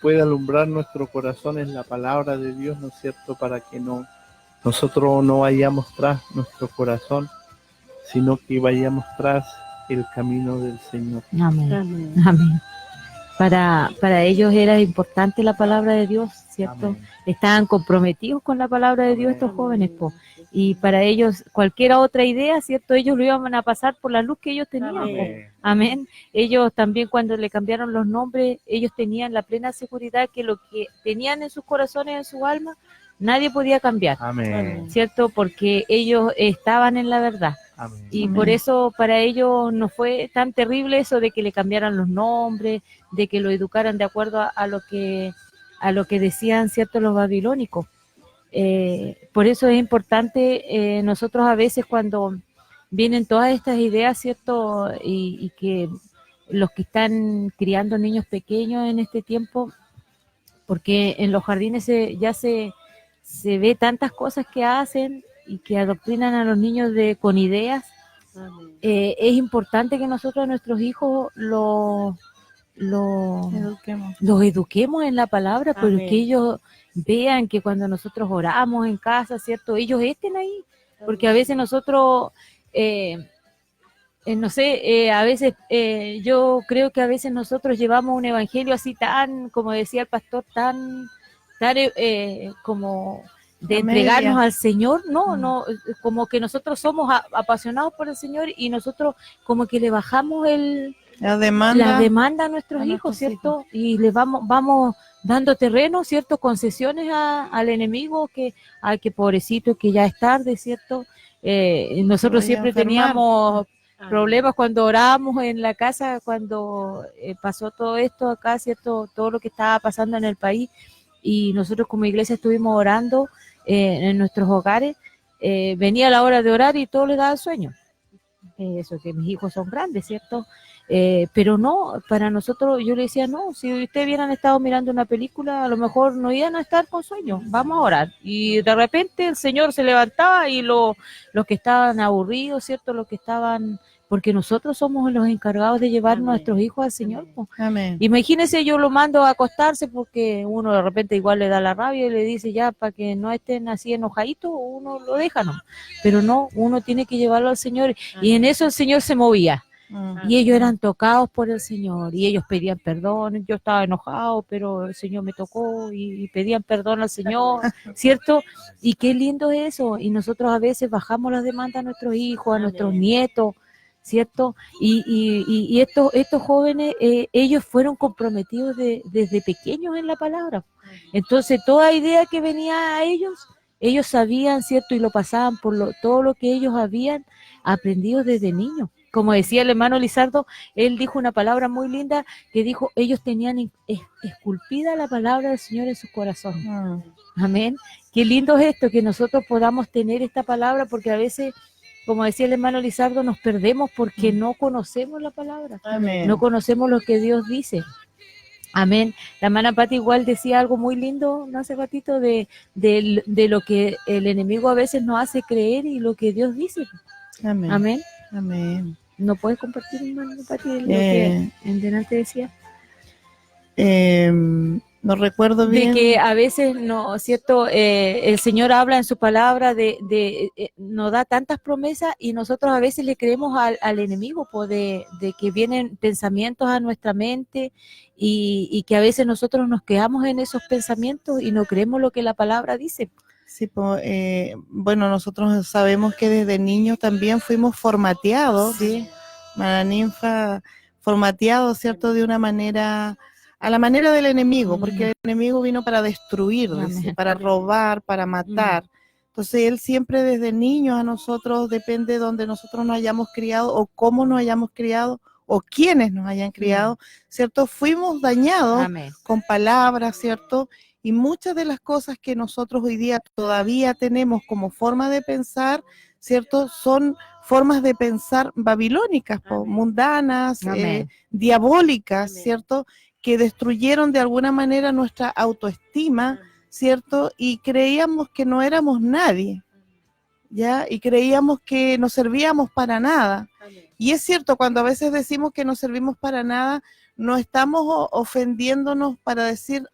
puede alumbrar nuestro corazón es la palabra de Dios, ¿no es cierto?, para que nosotros no vayamos tras nuestro corazón, sino que vayamos tras el camino del Señor. Amén. Amén. Amén. Para ellos era importante la palabra de Dios, ¿cierto? Amén. Estaban comprometidos con la palabra de Dios estos jóvenes, po. Y para ellos cualquier otra idea, ¿cierto? Ellos lo iban a pasar por la luz que ellos tenían, po. Amén. Amén. Ellos también, cuando le cambiaron los nombres, ellos tenían la plena seguridad que lo que tenían en sus corazones, en su alma, nadie podía cambiar, Amén. ¿cierto? Porque ellos estaban en la verdad. Amén. Y por eso para ellos no fue tan terrible eso de que le cambiaran los nombres, de que lo educaran de acuerdo a a lo que decían, ¿cierto?, los babilónicos. Por eso es importante, nosotros a veces cuando vienen todas estas ideas, ¿cierto?, y que los que están criando niños pequeños en este tiempo, porque en los jardines ya se ve tantas cosas que hacen y que adoctrinan a los niños con ideas. Es importante que nosotros a nuestros hijos los eduquemos en la palabra, pero que ellos vean que cuando nosotros oramos en casa, ¿cierto?, ellos estén ahí, porque a veces nosotros, no sé, a veces yo creo que a veces nosotros llevamos un evangelio así tan, como decía el pastor, tan como de entregarnos al Señor, no, como que nosotros somos apasionados por el Señor y nosotros como que le bajamos la demanda a nuestros hijos, ¿cierto? Y le vamos dando terreno, ¿cierto? Concesiones al enemigo, que pobrecito, que ya es tarde, ¿cierto? Nosotros siempre teníamos problemas cuando orábamos en la casa, cuando pasó todo esto acá, ¿cierto? Todo lo que estaba pasando en el país, y nosotros como iglesia estuvimos orando en nuestros hogares. Venía la hora de orar y todo les daba sueño. Eso que mis hijos son grandes, ¿cierto? Pero no, para nosotros, yo le decía, no, si ustedes hubieran estado mirando una película, a lo mejor no iban a estar con sueño, vamos a orar. Y de repente el Señor se levantaba y los que estaban aburridos, ¿cierto? Los que estaban, porque nosotros somos los encargados de llevar nuestros hijos al Señor. Amén. Imagínense, yo lo mando a acostarse porque uno de repente igual le da la rabia y le dice ya, para que no estén así enojaditos, uno lo deja, ¿no? Pero no, uno tiene que llevarlo al Señor, y en eso el Señor se movía. Y ellos eran tocados por el Señor y ellos pedían perdón. Yo estaba enojado, pero el Señor me tocó y pedían perdón al Señor, ¿cierto? Y qué lindo es eso. Y nosotros a veces bajamos las demandas a nuestros hijos, a nuestros nietos, ¿cierto? Y estos jóvenes, ellos fueron comprometidos desde pequeños en la palabra. Entonces toda idea que venía a ellos sabían, ¿cierto? Y lo pasaban por todo lo que ellos habían aprendido desde niños. Como decía el hermano Lizardo, él dijo una palabra muy linda, que dijo, ellos tenían esculpida la palabra del Señor en sus corazones. Amén. Qué lindo es esto, que nosotros podamos tener esta palabra, porque a veces, como decía el hermano Lizardo, nos perdemos porque no conocemos la palabra. Amén. No conocemos lo que Dios dice. Amén. La hermana Pati igual decía algo muy lindo, no hace ratito, de lo que el enemigo a veces nos hace creer y lo que Dios dice. Amén. Amén. Amén. ¿No puedes compartir, hermana Pati, lo que en delante decía? No recuerdo bien. De que a veces, no, ¿cierto? El Señor habla en su palabra, nos da tantas promesas y nosotros a veces le creemos al enemigo, de que vienen pensamientos a nuestra mente y que a veces nosotros nos quedamos en esos pensamientos y no creemos lo que la palabra dice. Sí, bueno, nosotros sabemos que desde niños también fuimos formateados, sí. Mara Ninfa, formateados, ¿cierto? De una manera, a la manera del enemigo, porque el enemigo vino para destruir, para robar, para matar. Entonces él siempre desde niños a nosotros, depende de donde nosotros nos hayamos criado o cómo nos hayamos criado o quiénes nos hayan criado, ¿cierto? Fuimos dañados con palabras, ¿cierto? Y muchas de las cosas que nosotros hoy día todavía tenemos como forma de pensar, ¿cierto? Son formas de pensar babilónicas, mundanas, diabólicas, ¿cierto? Que destruyeron de alguna manera nuestra autoestima, ¿cierto? Y creíamos que no éramos nadie, ¿ya? Y creíamos que no servíamos para nada. Y es cierto, cuando a veces decimos que no servimos para nada, no estamos ofendiéndonos para decir,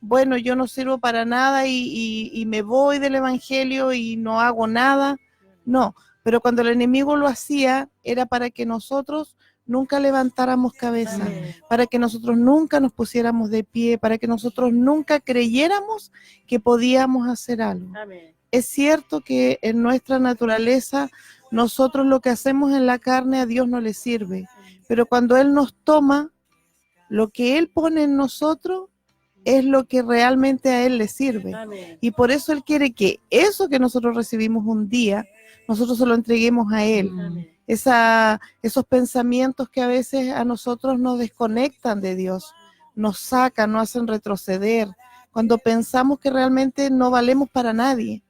bueno, yo no sirvo para nada y me voy del evangelio y no hago nada. No, pero cuando el enemigo lo hacía, era para que nosotros nunca levantáramos cabeza, para que nosotros nunca nos pusiéramos de pie, para que nosotros nunca creyéramos que podíamos hacer algo. Es cierto que en nuestra naturaleza, nosotros lo que hacemos en la carne a Dios no le sirve, pero cuando Él nos toma, lo que Él pone en nosotros, es lo que realmente a Él le sirve. Y por eso Él quiere que eso que nosotros recibimos un día, nosotros se lo entreguemos a Él. Esos pensamientos que a veces a nosotros nos desconectan de Dios, nos sacan, nos hacen retroceder, cuando pensamos que realmente no valemos para nadie,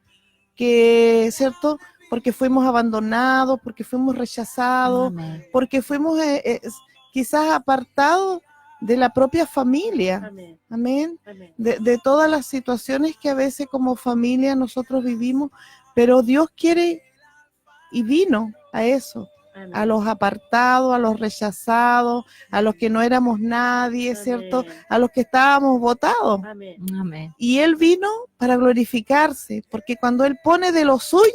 que, ¿cierto? Porque fuimos abandonados, porque fuimos rechazados, Amén. porque fuimos quizás apartados de la propia familia. Amén. Amén. Amén. De todas las situaciones que a veces como familia nosotros vivimos, pero Dios quiere y vino a eso, Amén. a los apartados, a los rechazados, a los que no éramos nadie, ¿cierto? Amén. A los que estábamos botados. Amén. Amén. Y Él vino para glorificarse, porque cuando Él pone de lo suyo,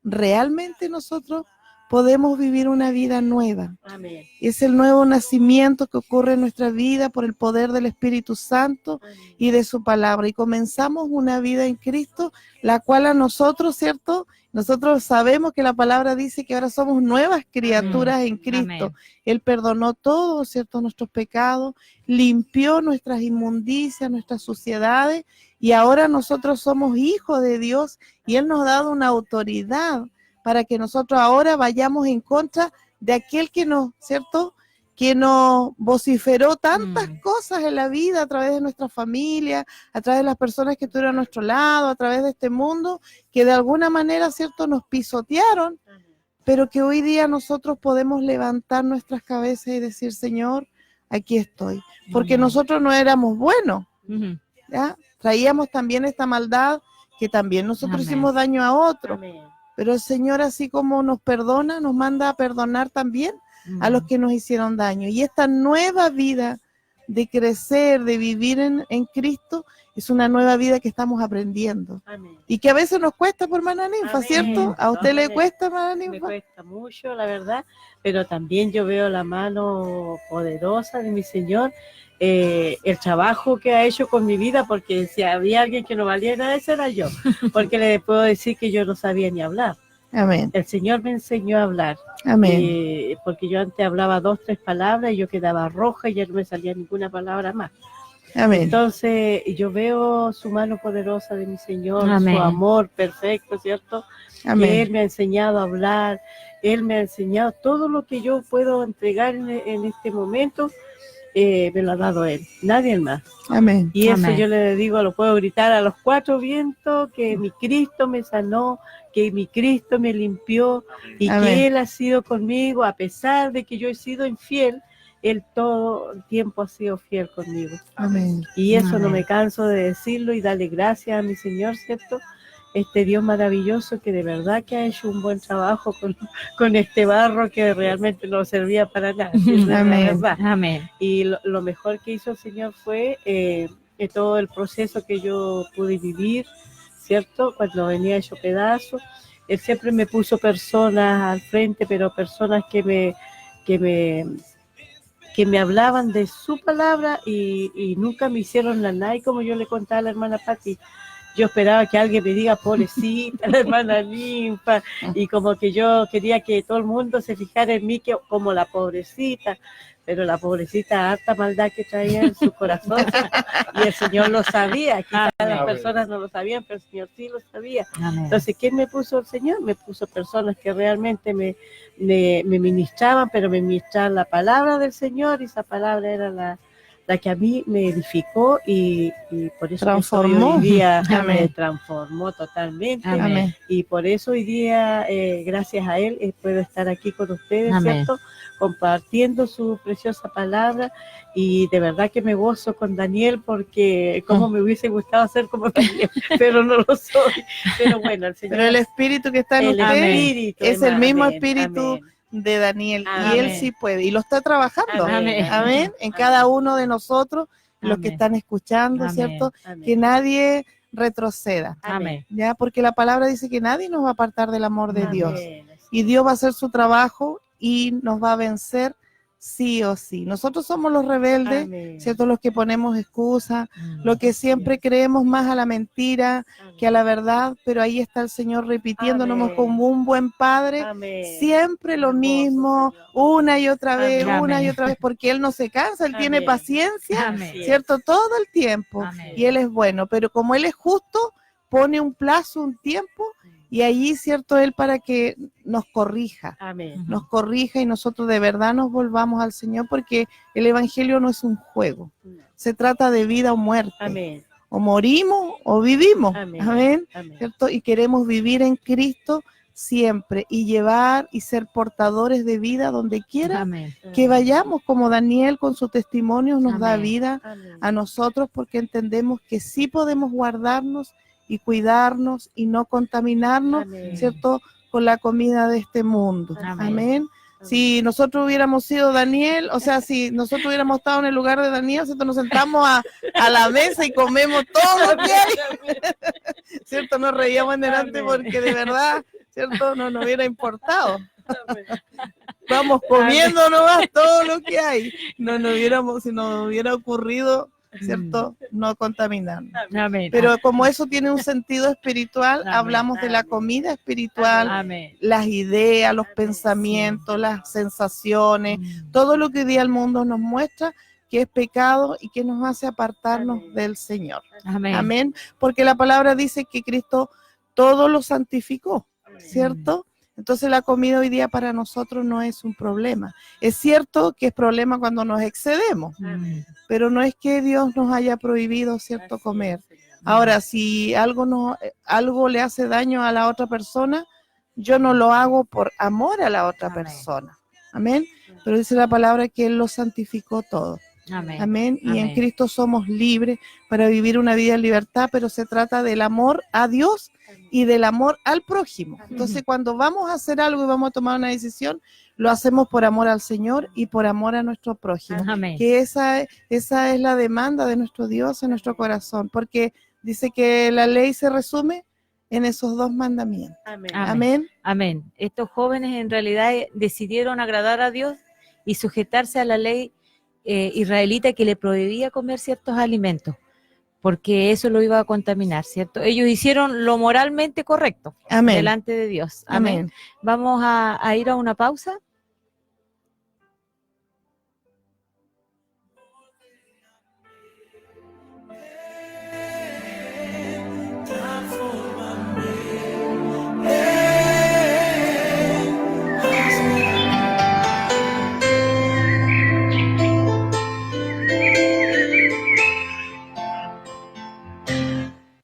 realmente nosotros podemos vivir una vida nueva. Amén. Es el nuevo nacimiento que ocurre en nuestra vida por el poder del Espíritu Santo Amén. y de su palabra. Y comenzamos una vida en Cristo, la cual a nosotros, ¿cierto? Nosotros sabemos que la palabra dice que ahora somos nuevas criaturas en Cristo. Amén. Él perdonó todos, ¿cierto? Nuestros pecados, limpió nuestras inmundicias, nuestras suciedades, y ahora nosotros somos hijos de Dios y Él nos ha dado una autoridad para que nosotros ahora vayamos en contra de aquel que nos, ¿cierto?, que nos vociferó tantas cosas en la vida a través de nuestra familia, a través de las personas que estuvieron a nuestro lado, a través de este mundo, que de alguna manera, ¿cierto?, nos pisotearon, pero que hoy día nosotros podemos levantar nuestras cabezas y decir, Señor, aquí estoy, porque Amén. nosotros no éramos buenos, Ujú. ¿ya? Traíamos también esta maldad, que también nosotros Amén. hicimos daño a otros. Amén. Pero el Señor, así como nos perdona, nos manda a perdonar también a los que nos hicieron daño. Y esta nueva vida de crecer, de vivir en Cristo, es una nueva vida que estamos aprendiendo. Amén. Y que a veces nos cuesta, por hermana Ninfa, Amén. ¿cierto? ¿A usted le Amén. cuesta, hermana Me Ninfa? cuesta mucho, la verdad, pero también yo veo la mano poderosa de mi Señor, el trabajo que ha hecho con mi vida, porque si había alguien que no valiera, ese era yo, porque le puedo decir que yo no sabía ni hablar. Amén, El Señor me enseñó a hablar, amén, porque yo antes hablaba 2, 3 palabras y yo quedaba roja y ya no me salía ninguna palabra más. amén, Entonces yo veo su mano poderosa de mi Señor, Amén. su amor perfecto, ¿cierto? Que Él amén, me ha enseñado a hablar, Él me ha enseñado todo lo que yo puedo entregar en este momento, me lo ha dado Él, nadie más. amén, Y eso Amén. yo le digo, lo puedo gritar a los 4 vientos, que mi Cristo me sanó, que mi Cristo me limpió y Amén. que Él ha sido conmigo, a pesar de que yo he sido infiel, Él todo el tiempo ha sido fiel conmigo. amén, Y eso no Amén. me canso de decirlo y darle gracias a mi Señor, ¿cierto? Este Dios maravilloso que de verdad que ha hecho un buen trabajo con este barro que realmente no servía para nada. esa es la Amén. verdad. Amén. Y lo mejor que hizo el Señor fue todo el proceso que yo pude vivir, ¿cierto? Cuando venía hecho pedazos, Él siempre me puso personas al frente, pero personas que me hablaban de su palabra y nunca me hicieron la nada. Y como yo le contaba a la hermana Pati, yo esperaba que alguien me diga pobrecita, la hermana Ninfa, y como que yo quería que todo el mundo se fijara en mí como la pobrecita, pero la pobrecita harta maldad que traía en su corazón, y el Señor lo sabía, quizás las Amén. personas no lo sabían, pero el Señor sí lo sabía. Amén. Entonces, ¿quién me puso el Señor? Me puso personas que realmente me ministraban, pero me ministraban la palabra del Señor, y esa palabra era la que a mí me edificó y por eso Transformó. hoy día Amén. me transformó totalmente. Amén. amén, Y por eso hoy día, gracias a Él, puedo estar aquí con ustedes, Amén. ¿cierto? Compartiendo su preciosa palabra, y de verdad que me gozo con Daniel, porque como me hubiese gustado ser como Daniel, pero no lo soy. Pero bueno, el Señor, pero el espíritu que está en el usted espíritu, es el mismo amén, espíritu amén. de Daniel, y Amén. Él sí puede, y lo está trabajando, Amén. amén, en cada uno de nosotros, los que Amén. están escuchando, Amén. ¿cierto? Amén. Que nadie retroceda, Amén. ya, porque la palabra dice que nadie nos va a apartar del amor de Amén. Dios, y Dios va a hacer su trabajo y nos va a vencer sí o sí. Nosotros somos los rebeldes, Amén. ¿cierto? Los que ponemos excusas, los que siempre creemos más a la mentira que a la verdad, pero ahí está el Señor repitiéndonos Amén. como un buen padre, Amén. siempre lo Hermoso, mismo, Señor. una y otra vez, Amén. una y otra vez, porque Él no se cansa, Él tiene Amén. paciencia, Amén. ¿cierto? Todo el tiempo, Amén. y Él es bueno, pero como Él es justo, pone un plazo, un tiempo, y allí, cierto, Él para que nos corrija. Amén. Nos corrija y nosotros de verdad nos volvamos al Señor, porque el Evangelio no es un juego. Se trata de vida o muerte. Amén. O morimos o vivimos. Amén. Amén. Amén. ¿Cierto? Y queremos vivir en Cristo siempre y llevar y ser portadores de vida donde quiera Amén. que vayamos, como Daniel con su testimonio nos da Amén. vida Amén. a nosotros, porque entendemos que sí podemos guardarnos y cuidarnos y no contaminarnos, Amén. ¿cierto?, con la comida de este mundo. Amén. Amén. Si nosotros hubiéramos sido Daniel, o sea, si nosotros hubiéramos estado en el lugar de Daniel, ¿cierto?, nos sentamos a la mesa y comemos todo lo que hay, ¿cierto? Nos reíamos en delante Amén. porque de verdad, ¿cierto?, no nos hubiera importado. Vamos comiendo nomás todo lo que hay. Si nos hubiera ocurrido, ¿cierto?, no contaminarnos. Amén. Pero como eso tiene un sentido espiritual, Amén. hablamos de la comida espiritual, Amén. las ideas, los pensamientos, las sensaciones, todo lo que hoy día el mundo nos muestra que es pecado y que nos hace apartarnos Amén. del Señor. Amén. Amén. Porque la palabra dice que Cristo todo lo santificó, ¿cierto? Entonces la comida hoy día para nosotros no es un problema. Es cierto que es problema cuando nos excedemos, pero no es que Dios nos haya prohibido, ¿cierto?, comer. Ahora, si algo le hace daño a la otra persona, yo no lo hago por amor a la otra Amén. persona. Amén. Pero dice la palabra que Él lo santificó todo. Amén. Amén. Y en Amén. Cristo somos libres para vivir una vida en libertad, pero se trata del amor a Dios y del amor al prójimo. Entonces, cuando vamos a hacer algo y vamos a tomar una decisión, lo hacemos por amor al Señor y por amor a nuestro prójimo. Amén. Que esa es la demanda de nuestro Dios en nuestro corazón, porque dice que la ley se resume en esos 2 mandamientos. Amén. Amén. Amén. Estos jóvenes en realidad decidieron agradar a Dios y sujetarse a la ley israelita que le prohibía comer ciertos alimentos, porque eso lo iba a contaminar, ¿cierto? Ellos hicieron lo moralmente correcto Amén. delante de Dios. Amén. Amén. Vamos a ir a una pausa.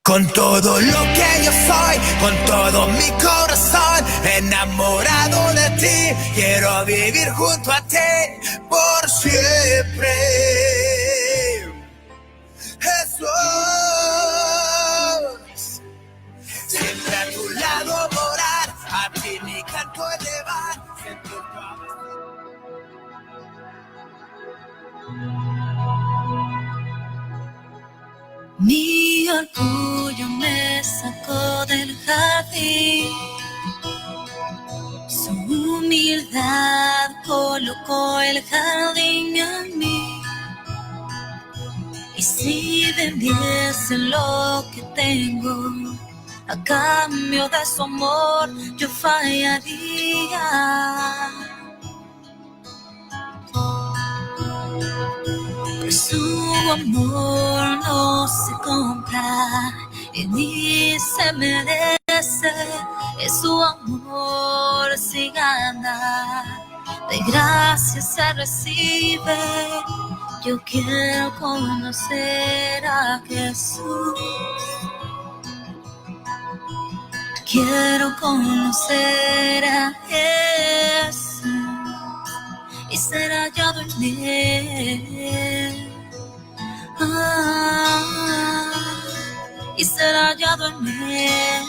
Con todo lo que yo soy, con todo mi corazón, enamorado de ti, quiero vivir junto a ti por siempre. Jesús, siempre a tu lado morar, a ti mi canto elevar, sentir tu amor. Mi orgullo me sacó del jardín, su humildad colocó el jardín en mí. Y si vendiese lo que tengo a cambio de su amor, yo fallaría. Su amor no se compra ni se merece, es su amor se gana, de gracia se recibe. Yo quiero conocer a Jesús, quiero conocer a Jesús y ser hallado en él. Y ser hallado en él.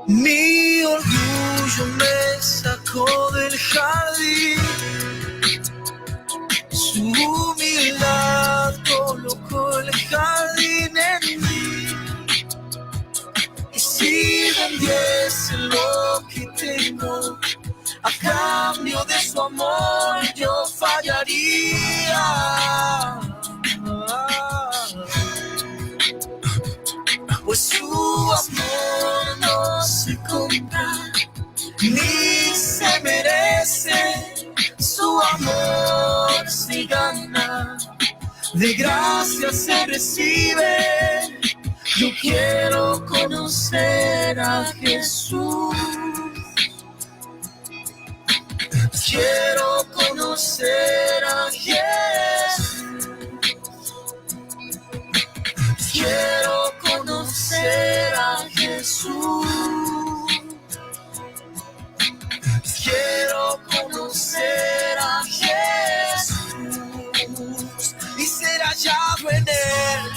Mi orgullo me sacó del jardín, su humildad colocó el jardín en mí. Y si vendiese lo que tengo a cambio de su amor, yo fallaría. Pues su amor no se compra ni se merece, su amor se gana, de gracia se recibe. Yo quiero conocer a Jesús. Quiero conocer a Jesús. Quiero conocer a Jesús. Quiero conocer a Jesús y ser hallado en él.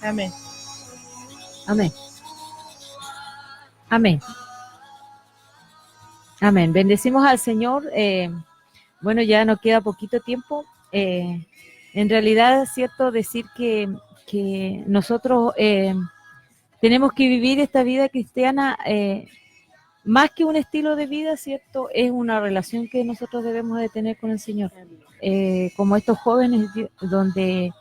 Amén. Amén. Amén. Amén. Bendecimos al Señor. Bueno, ya nos queda poquito tiempo. En realidad es cierto decir que nosotros tenemos que vivir esta vida cristiana más que un estilo de vida, ¿cierto? Es una relación que nosotros debemos de tener con el Señor. Como estos jóvenes, donde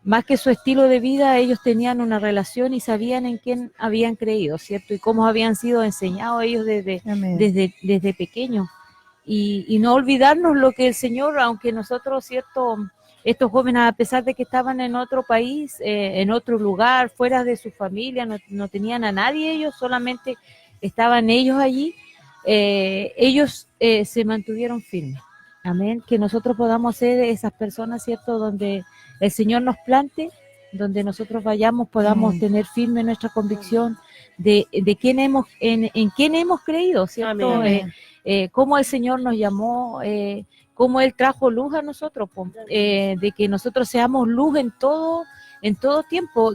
más que su estilo de vida, ellos tenían una relación y sabían en quién habían creído, ¿cierto? Y cómo habían sido enseñados ellos desde pequeños. Y no olvidarnos lo que el Señor, aunque nosotros, ¿cierto?, estos jóvenes, a pesar de que estaban en otro país, en otro lugar, fuera de su familia, no tenían a nadie, ellos solamente estaban ellos allí, ellos se mantuvieron firmes. Amén. Que nosotros podamos ser esas personas, ¿cierto?, donde el Señor nos plante, donde nosotros vayamos, podamos tener firme nuestra convicción de quién en quién hemos creído, ¿cierto? Cómo el Señor nos llamó, cómo Él trajo luz a nosotros, de que nosotros seamos luz en todo tiempo,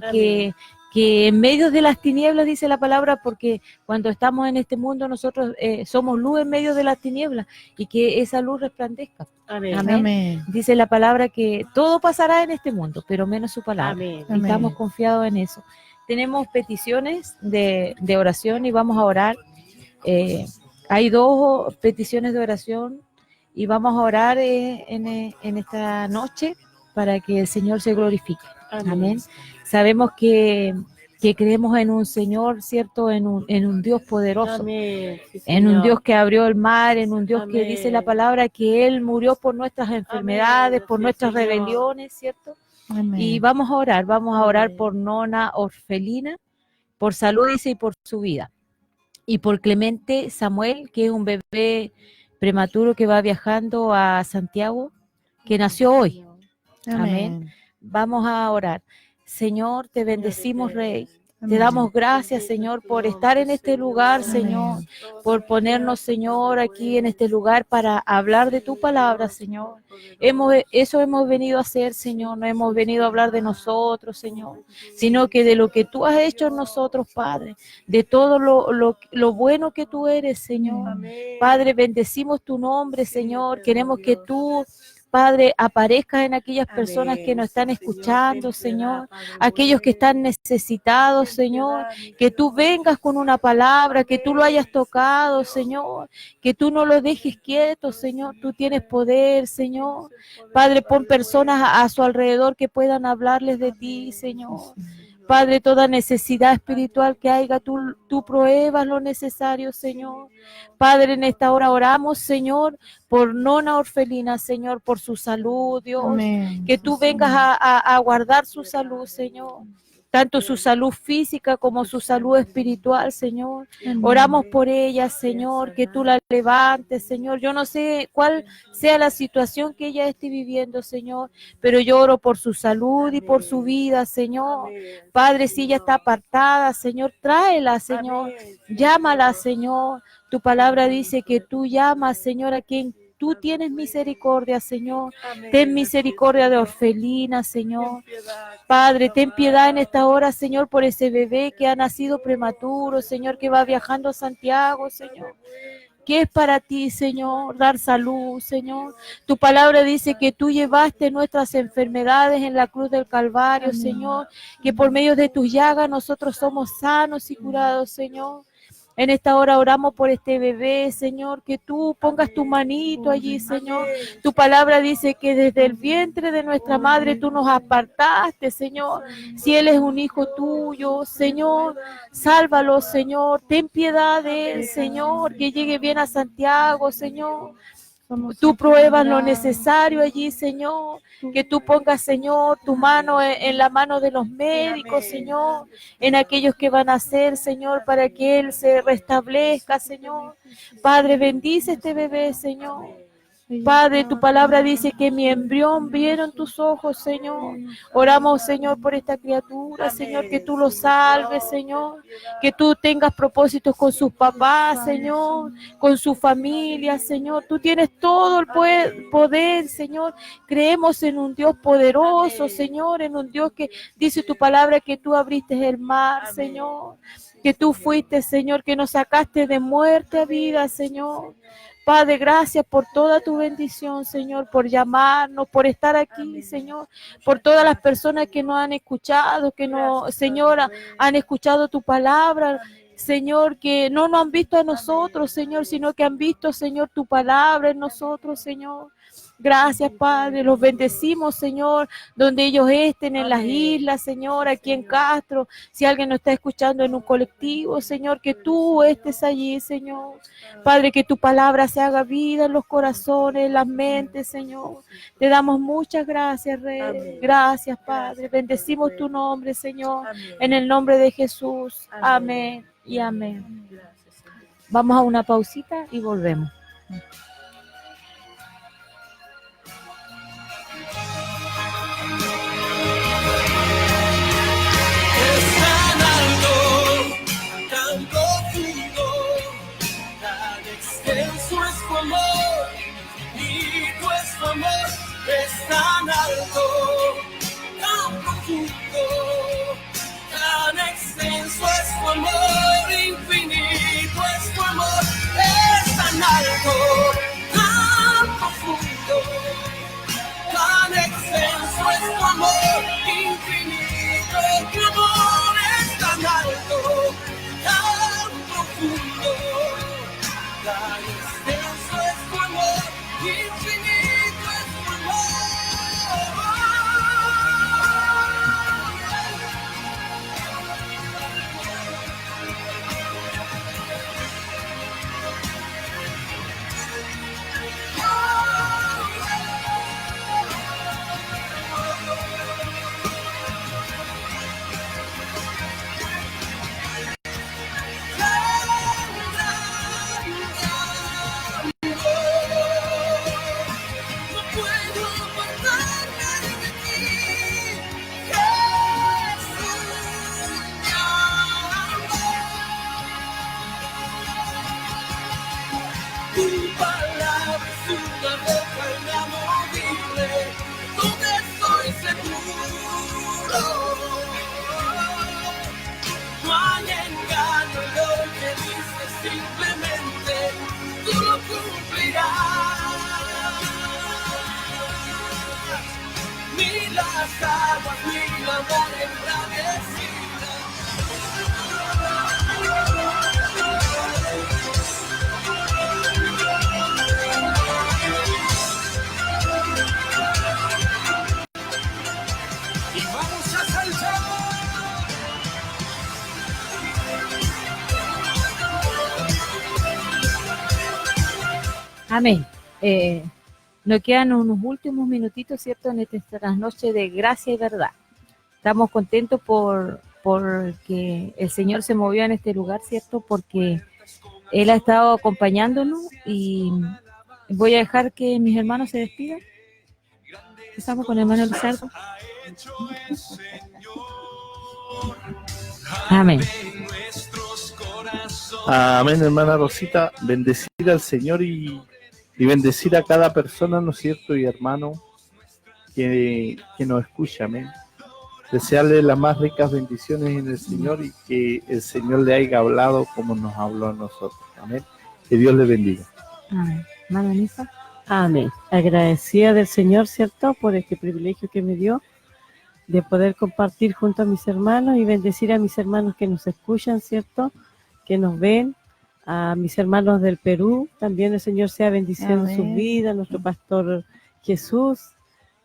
que en medio de las tinieblas, dice la palabra, porque cuando estamos en este mundo nosotros somos luz en medio de las tinieblas, y que esa luz resplandezca. Amén. Amén. Amén. Dice la palabra que todo pasará en este mundo, pero menos su palabra. Amén. Y estamos confiados en eso. Tenemos peticiones de oración y vamos a orar. Hay 2 peticiones de oración y vamos a orar en esta noche para que el Señor se glorifique. Amén. Sabemos que creemos en un Señor, ¿cierto? En un Dios poderoso. Amén. Sí, en un Señor. Dios que abrió el mar, en un Dios que Amén. dice la palabra que Él murió por nuestras enfermedades, Amén. por Sí, nuestras Señor. rebeliones, ¿cierto? Amén. Y vamos a orar Amén. por Nona Orfelina, por salud, dice, y por su vida. Y por Clemente Samuel, que es un bebé prematuro que va viajando a Santiago, que nació hoy. Amén. Vamos a orar. Señor, te bendecimos, Rey. Te damos gracias, Señor, por estar en este lugar, Señor, por ponernos, Señor, aquí en este lugar para hablar de tu palabra, Señor. Eso hemos venido a hacer, Señor. No hemos venido a hablar de nosotros, Señor, sino que de lo que tú has hecho en nosotros, Padre, de todo lo bueno que tú eres, Señor. Padre, bendecimos tu nombre, Señor. Queremos que tú, Padre, aparezca en aquellas personas que nos están escuchando, Señor, aquellos que están necesitados, Señor, que tú vengas con una palabra, que tú lo hayas tocado, Señor, que tú no lo dejes quieto, Señor, tú tienes poder, Señor. Padre, pon personas a su alrededor que puedan hablarles de ti, Señor. Padre, toda necesidad espiritual que haya, tú pruebas lo necesario, Señor. Padre, en esta hora oramos, Señor, por Nona Orfelina, Señor, por su salud, Dios. Amén. Que tú vengas a guardar su salud, Señor. tanto su salud física como su salud espiritual, Señor. Oramos por ella, Señor, que tú la levantes, Señor. Yo no sé cuál sea la situación que ella esté viviendo, Señor, pero yo oro por su salud y por su vida, Señor. Padre, si ella está apartada, Señor, tráela, Señor. Llámala, Señor. Tu palabra dice que tú llamas, Señor, a quien tú tienes misericordia, Señor. Ten misericordia de Orfelina, Señor. Padre, ten piedad en esta hora, Señor, por ese bebé que ha nacido prematuro, Señor, que va viajando a Santiago, Señor. ¿Qué es para ti, Señor? Dar salud, Señor. Tu palabra dice que tú llevaste nuestras enfermedades en la cruz del Calvario, Señor. Que por medio de tus llagas nosotros somos sanos y curados, Señor. En esta hora oramos por este bebé, Señor, que tú pongas tu manito allí, Señor. Tu palabra dice que desde el vientre de nuestra madre tú nos apartaste, Señor. Si él es un hijo tuyo, Señor, sálvalo, Señor. Ten piedad de él, Señor, que llegue bien a Santiago, Señor. Tú pruebas lo necesario allí, Señor, que tú pongas, Señor, tu mano en la mano de los médicos, Señor, en aquellos que van a hacer, Señor, para que él se restablezca, Señor. Padre, bendice este bebé, Señor. Padre, tu palabra dice que mi embrión vieron tus ojos, Señor. Oramos, Señor, por esta criatura, Señor, que tú lo salves, Señor. Que tú tengas propósitos con sus papás, Señor, con su familia, Señor. Tú tienes todo el poder, Señor. Creemos en un Dios poderoso, Señor, en un Dios que dice tu palabra que tú abriste el mar, Señor. Que tú fuiste, Señor, que nos sacaste de muerte a vida, Señor. Padre, gracias por toda tu bendición, Señor, por llamarnos, por estar aquí, Señor, por todas las personas que nos han escuchado, que no, Señor, han escuchado tu palabra, Señor, que no nos han visto a nosotros, Señor, sino que han visto, Señor, tu palabra en nosotros, Señor. Gracias, Padre, los bendecimos, Señor, donde ellos estén, en las islas, Señor, aquí en Castro, si alguien nos está escuchando en un colectivo, Señor, que tú estés allí, Señor. Padre, que tu palabra se haga vida en los corazones, en las mentes, Señor. Te damos muchas gracias, Rey. Amén. Gracias, Padre. Bendecimos tu nombre, Señor, en el nombre de Jesús. Amén y amén. Vamos a una pausita y volvemos. Es tan alto, tan profundo, tan extenso es tu amor, infinito es tu amor. Es tan alto, tan profundo, tan extenso es tu amor, infinito es tu amor. Es tan alto, tan profundo, tan extenso es tu amor, infinito. Amén. Nos quedan unos últimos minutitos, ¿cierto?, en esta trasnoche de gracia y verdad. estamos contentos porque el Señor se movió en este lugar, ¿cierto? Porque Él ha estado acompañándonos y voy a dejar que mis hermanos se despidan. Estamos con el hermano Lizardo. Amén. Amén, hermana Rosita. Bendecir al Señor y bendecir a cada persona, ¿no es cierto? Y hermano que nos escucha, amén. Desearle las más ricas bendiciones en el Señor y que el Señor le haya hablado como nos habló a nosotros. Amén. Que Dios le bendiga. Amén. Hermana Nifa. Amén. Agradecida del Señor, ¿cierto? Por este privilegio que me dio de poder compartir junto a mis hermanos y bendecir a mis hermanos que nos escuchan, ¿cierto? Que nos ven, a mis hermanos del Perú, también el Señor sea bendiciendo Amén. sus vidas, nuestro pastor Jesús,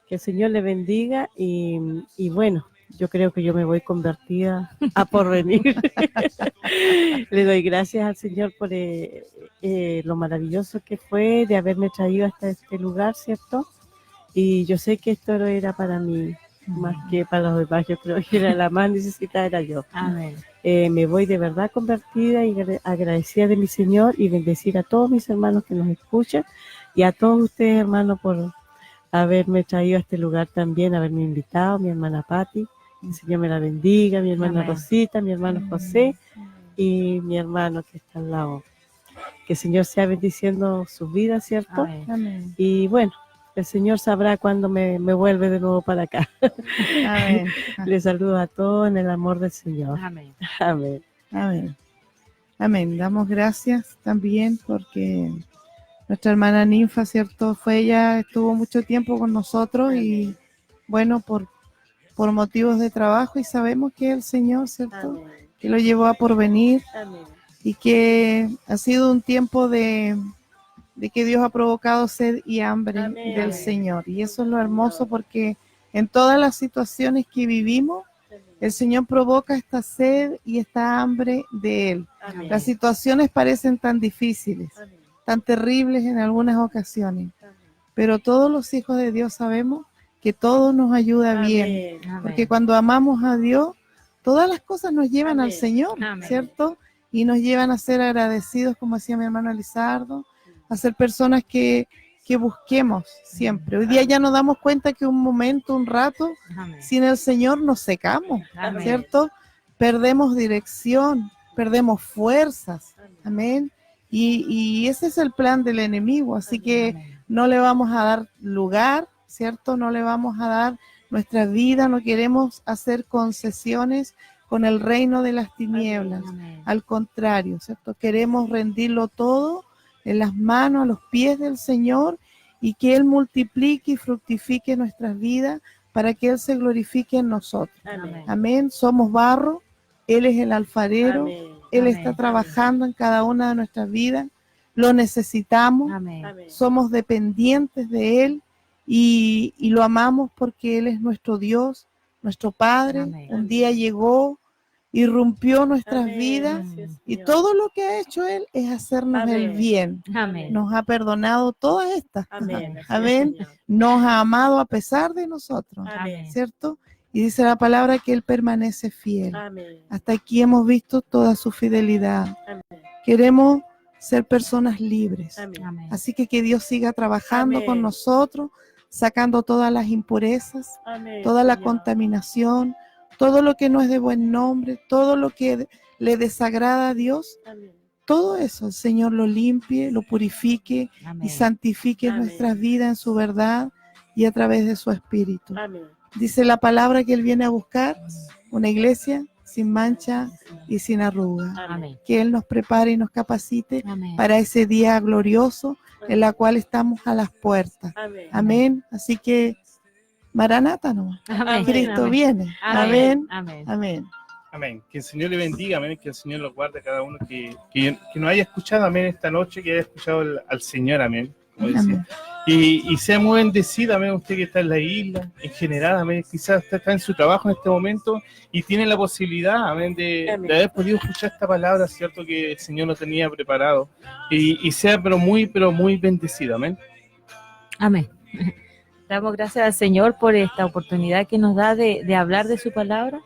que el Señor le bendiga y bueno, yo creo que yo me voy convertida a porvenir. Le doy gracias al Señor por lo maravilloso que fue de haberme traído hasta este lugar, ¿cierto? Y yo sé que esto no era para mí, más que para los demás, yo creo que era la más necesitada era yo. Amén. Me voy de verdad convertida y agradecida de mi Señor y bendecir a todos mis hermanos que nos escuchan y a todos ustedes, hermanos, por haberme traído a este lugar también, haberme invitado, mi hermana Patti, el Señor me la bendiga, mi hermana Amén. Rosita, mi hermano José y mi hermano que está al lado. Que el Señor sea bendiciendo sus vidas, ¿cierto? Amén. Amén. Y bueno, el Señor sabrá cuándo me vuelve de nuevo para acá. Amén. Les saludo a todos en el amor del Señor. Amén. Amén. Amén. Amén. Damos gracias también porque nuestra hermana Ninfa, ¿cierto? Ella estuvo mucho tiempo con nosotros y bueno, por motivos de trabajo y sabemos que el Señor, ¿cierto? Amén. Que lo llevó a porvenir Amén. y que ha sido un tiempo de que Dios ha provocado sed y hambre Amén. del Señor. Y eso es lo hermoso porque en todas las situaciones que vivimos, el Señor provoca esta sed y esta hambre de Él. Amén. Las situaciones parecen tan difíciles, Amén. tan terribles en algunas ocasiones, pero todos los hijos de Dios sabemos que todo nos ayuda bien, Amén. porque cuando amamos a Dios, todas las cosas nos llevan al Amén. Señor, Amén. ¿cierto? Y nos llevan a ser agradecidos, como decía mi hermano Lizardo, a ser personas que busquemos siempre. Hoy día ya nos damos cuenta que un momento, un rato, Amén. sin el Señor nos secamos, Amén. ¿cierto? Perdemos dirección, perdemos fuerzas, amén. Y ese es el plan del enemigo, así que Amén. no le vamos a dar lugar, ¿cierto? No le vamos a dar nuestra vida, no queremos hacer concesiones con el reino de las tinieblas. Amén. Al contrario, ¿cierto? Queremos rendirlo todo en las manos, a los pies del Señor y que Él multiplique y fructifique nuestras vidas para que Él se glorifique en nosotros. Amén. Amén. Somos barro, Él es el alfarero, Amén. Él Amén. está trabajando en cada una de nuestras vidas, lo necesitamos, Amén. Amén. somos dependientes de Él y lo amamos porque Él es nuestro Dios, nuestro Padre. Amén. Un día llegó, irrumpió nuestras Amén. vidas Gracias, y Señor. todo lo que ha hecho Él es hacernos el Amén. bien. Amén. Nos ha perdonado todas estas, Amén. Amén. Nos ha amado a pesar de nosotros, Amén. ¿cierto? Y dice la palabra que Él permanece fiel. Amén. Hasta aquí hemos visto toda su fidelidad. Amén. Queremos ser personas libres. Amén. Amén. Así que Dios siga trabajando Amén. con nosotros, sacando todas las impurezas, Amén, toda la Señor. contaminación, todo lo que no es de buen nombre, todo lo que le desagrada a Dios, Amén. todo eso el Señor lo limpie, lo purifique Amén. y santifique Amén. nuestras vidas en su verdad y a través de su Espíritu. Amén. Dice la palabra que Él viene a buscar una iglesia sin mancha y sin arruga. Amén. Que Él nos prepare y nos capacite Amén. para ese día glorioso en la cual estamos a las puertas. Amén. Amén. Así que, Maranata nomás. Amén. Cristo Amén. viene. Amén. Amén. Amén. Amén. Amén. Que el Señor le bendiga, amén. Que el Señor lo guarde a cada uno que nos haya escuchado, amén, esta noche, que haya escuchado al Señor, amén. Como decía. Amén. Y sea muy bendecida, amén, usted que está en la isla, en general, amén. Quizás usted está en su trabajo en este momento y tiene la posibilidad, amén, de haber podido escuchar esta palabra, cierto, que el Señor lo tenía preparado. Y sea pero muy bendecida, amén. Amén. Damos gracias al Señor por esta oportunidad que nos da de hablar de su palabra.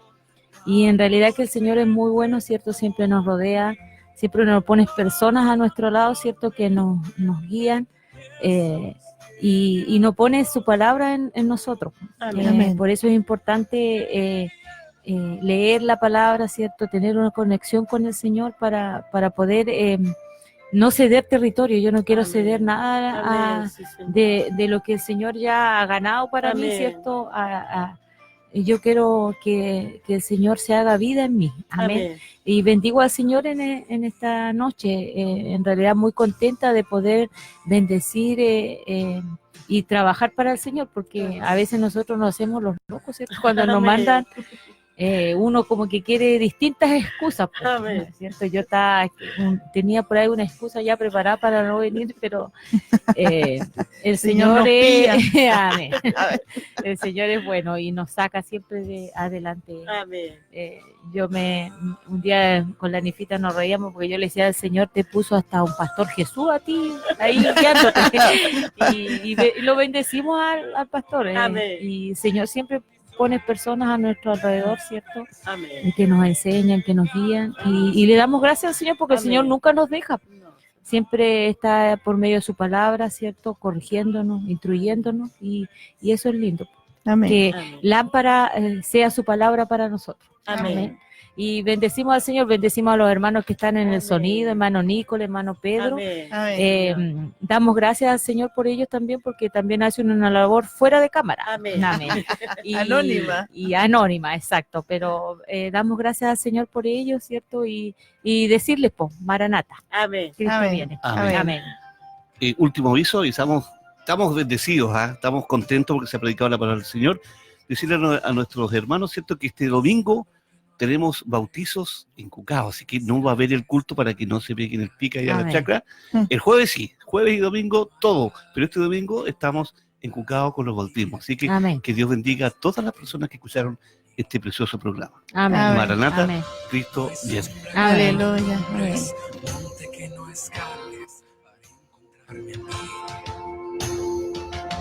Y en realidad que el Señor es muy bueno, ¿cierto? Siempre nos rodea, siempre nos pone personas a nuestro lado, ¿cierto? Que nos guían y nos pone su palabra en nosotros. Amén. Por eso es importante leer la palabra, ¿cierto? Tener una conexión con el Señor para poder no ceder territorio. Yo no quiero ceder nada de lo que el Señor ya ha ganado para mí, ¿cierto? Yo quiero que el Señor se haga vida en mí. Amén. Y bendigo al Señor en esta noche. En realidad muy contenta de poder bendecir y trabajar para el Señor, porque a veces nosotros nos hacemos los locos, ¿cierto? Cuando nos mandan, uno como que quiere distintas excusas, pues, ¿cierto? Yo tenía por ahí una excusa ya preparada para no venir, pero el Señor amén. El Señor es bueno y nos saca siempre de adelante. Amén. Un día con la Nifita nos reíamos porque yo le decía al Señor, te puso hasta un pastor Jesús a ti ahí guiándote. y lo bendecimos al pastor. Y el Señor siempre pone personas a nuestro alrededor, ¿cierto? Amén. Que nos enseñan, que nos guían. Y le damos gracias al Señor porque el Señor nunca nos deja. Siempre está por medio de su palabra, ¿cierto? Corrigiéndonos, instruyéndonos. Y eso es lindo. Amén. Que lámpara sea su palabra para nosotros. Amén. Y bendecimos al Señor, bendecimos a los hermanos que están en el sonido, hermano Nicolás, hermano Pedro. Amén. Damos gracias al Señor por ellos también, porque también hacen una labor fuera de cámara. Amén. Anónima. Y anónima, exacto. Pero damos gracias al Señor por ellos, ¿cierto? Y decirles, pues, Maranata. Amén. Cristo Amén. viene. Amén. Amén. Último aviso, y estamos bendecidos, estamos contentos porque se ha predicado la palabra del Señor. Decirle a nuestros hermanos, ¿cierto?, que este domingo tenemos bautizos en Cucao, así que no va a haber el culto para que no se peguen el pica y a la chacra. El jueves sí, jueves y domingo todo, pero este domingo estamos en Cucao con los bautismos, así que que Dios bendiga a todas las personas que escucharon este precioso programa. Amén. Maranata, Amén. Cristo viene. Aleluya. Amén. Que no escales para encontrarme a mí.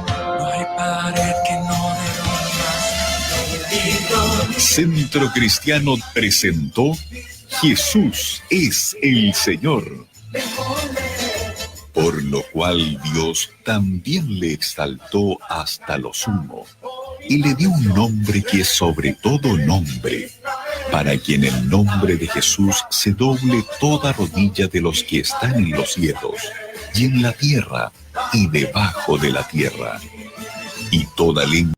No hay pared que no derrumbas. Centro Cristiano presentó Jesús es el Señor. Por lo cual Dios también le exaltó hasta lo sumo y le dio un nombre que es sobre todo nombre, para que en el nombre de Jesús se doble toda rodilla de los que están en los cielos y en la tierra y debajo de la tierra, y toda lengua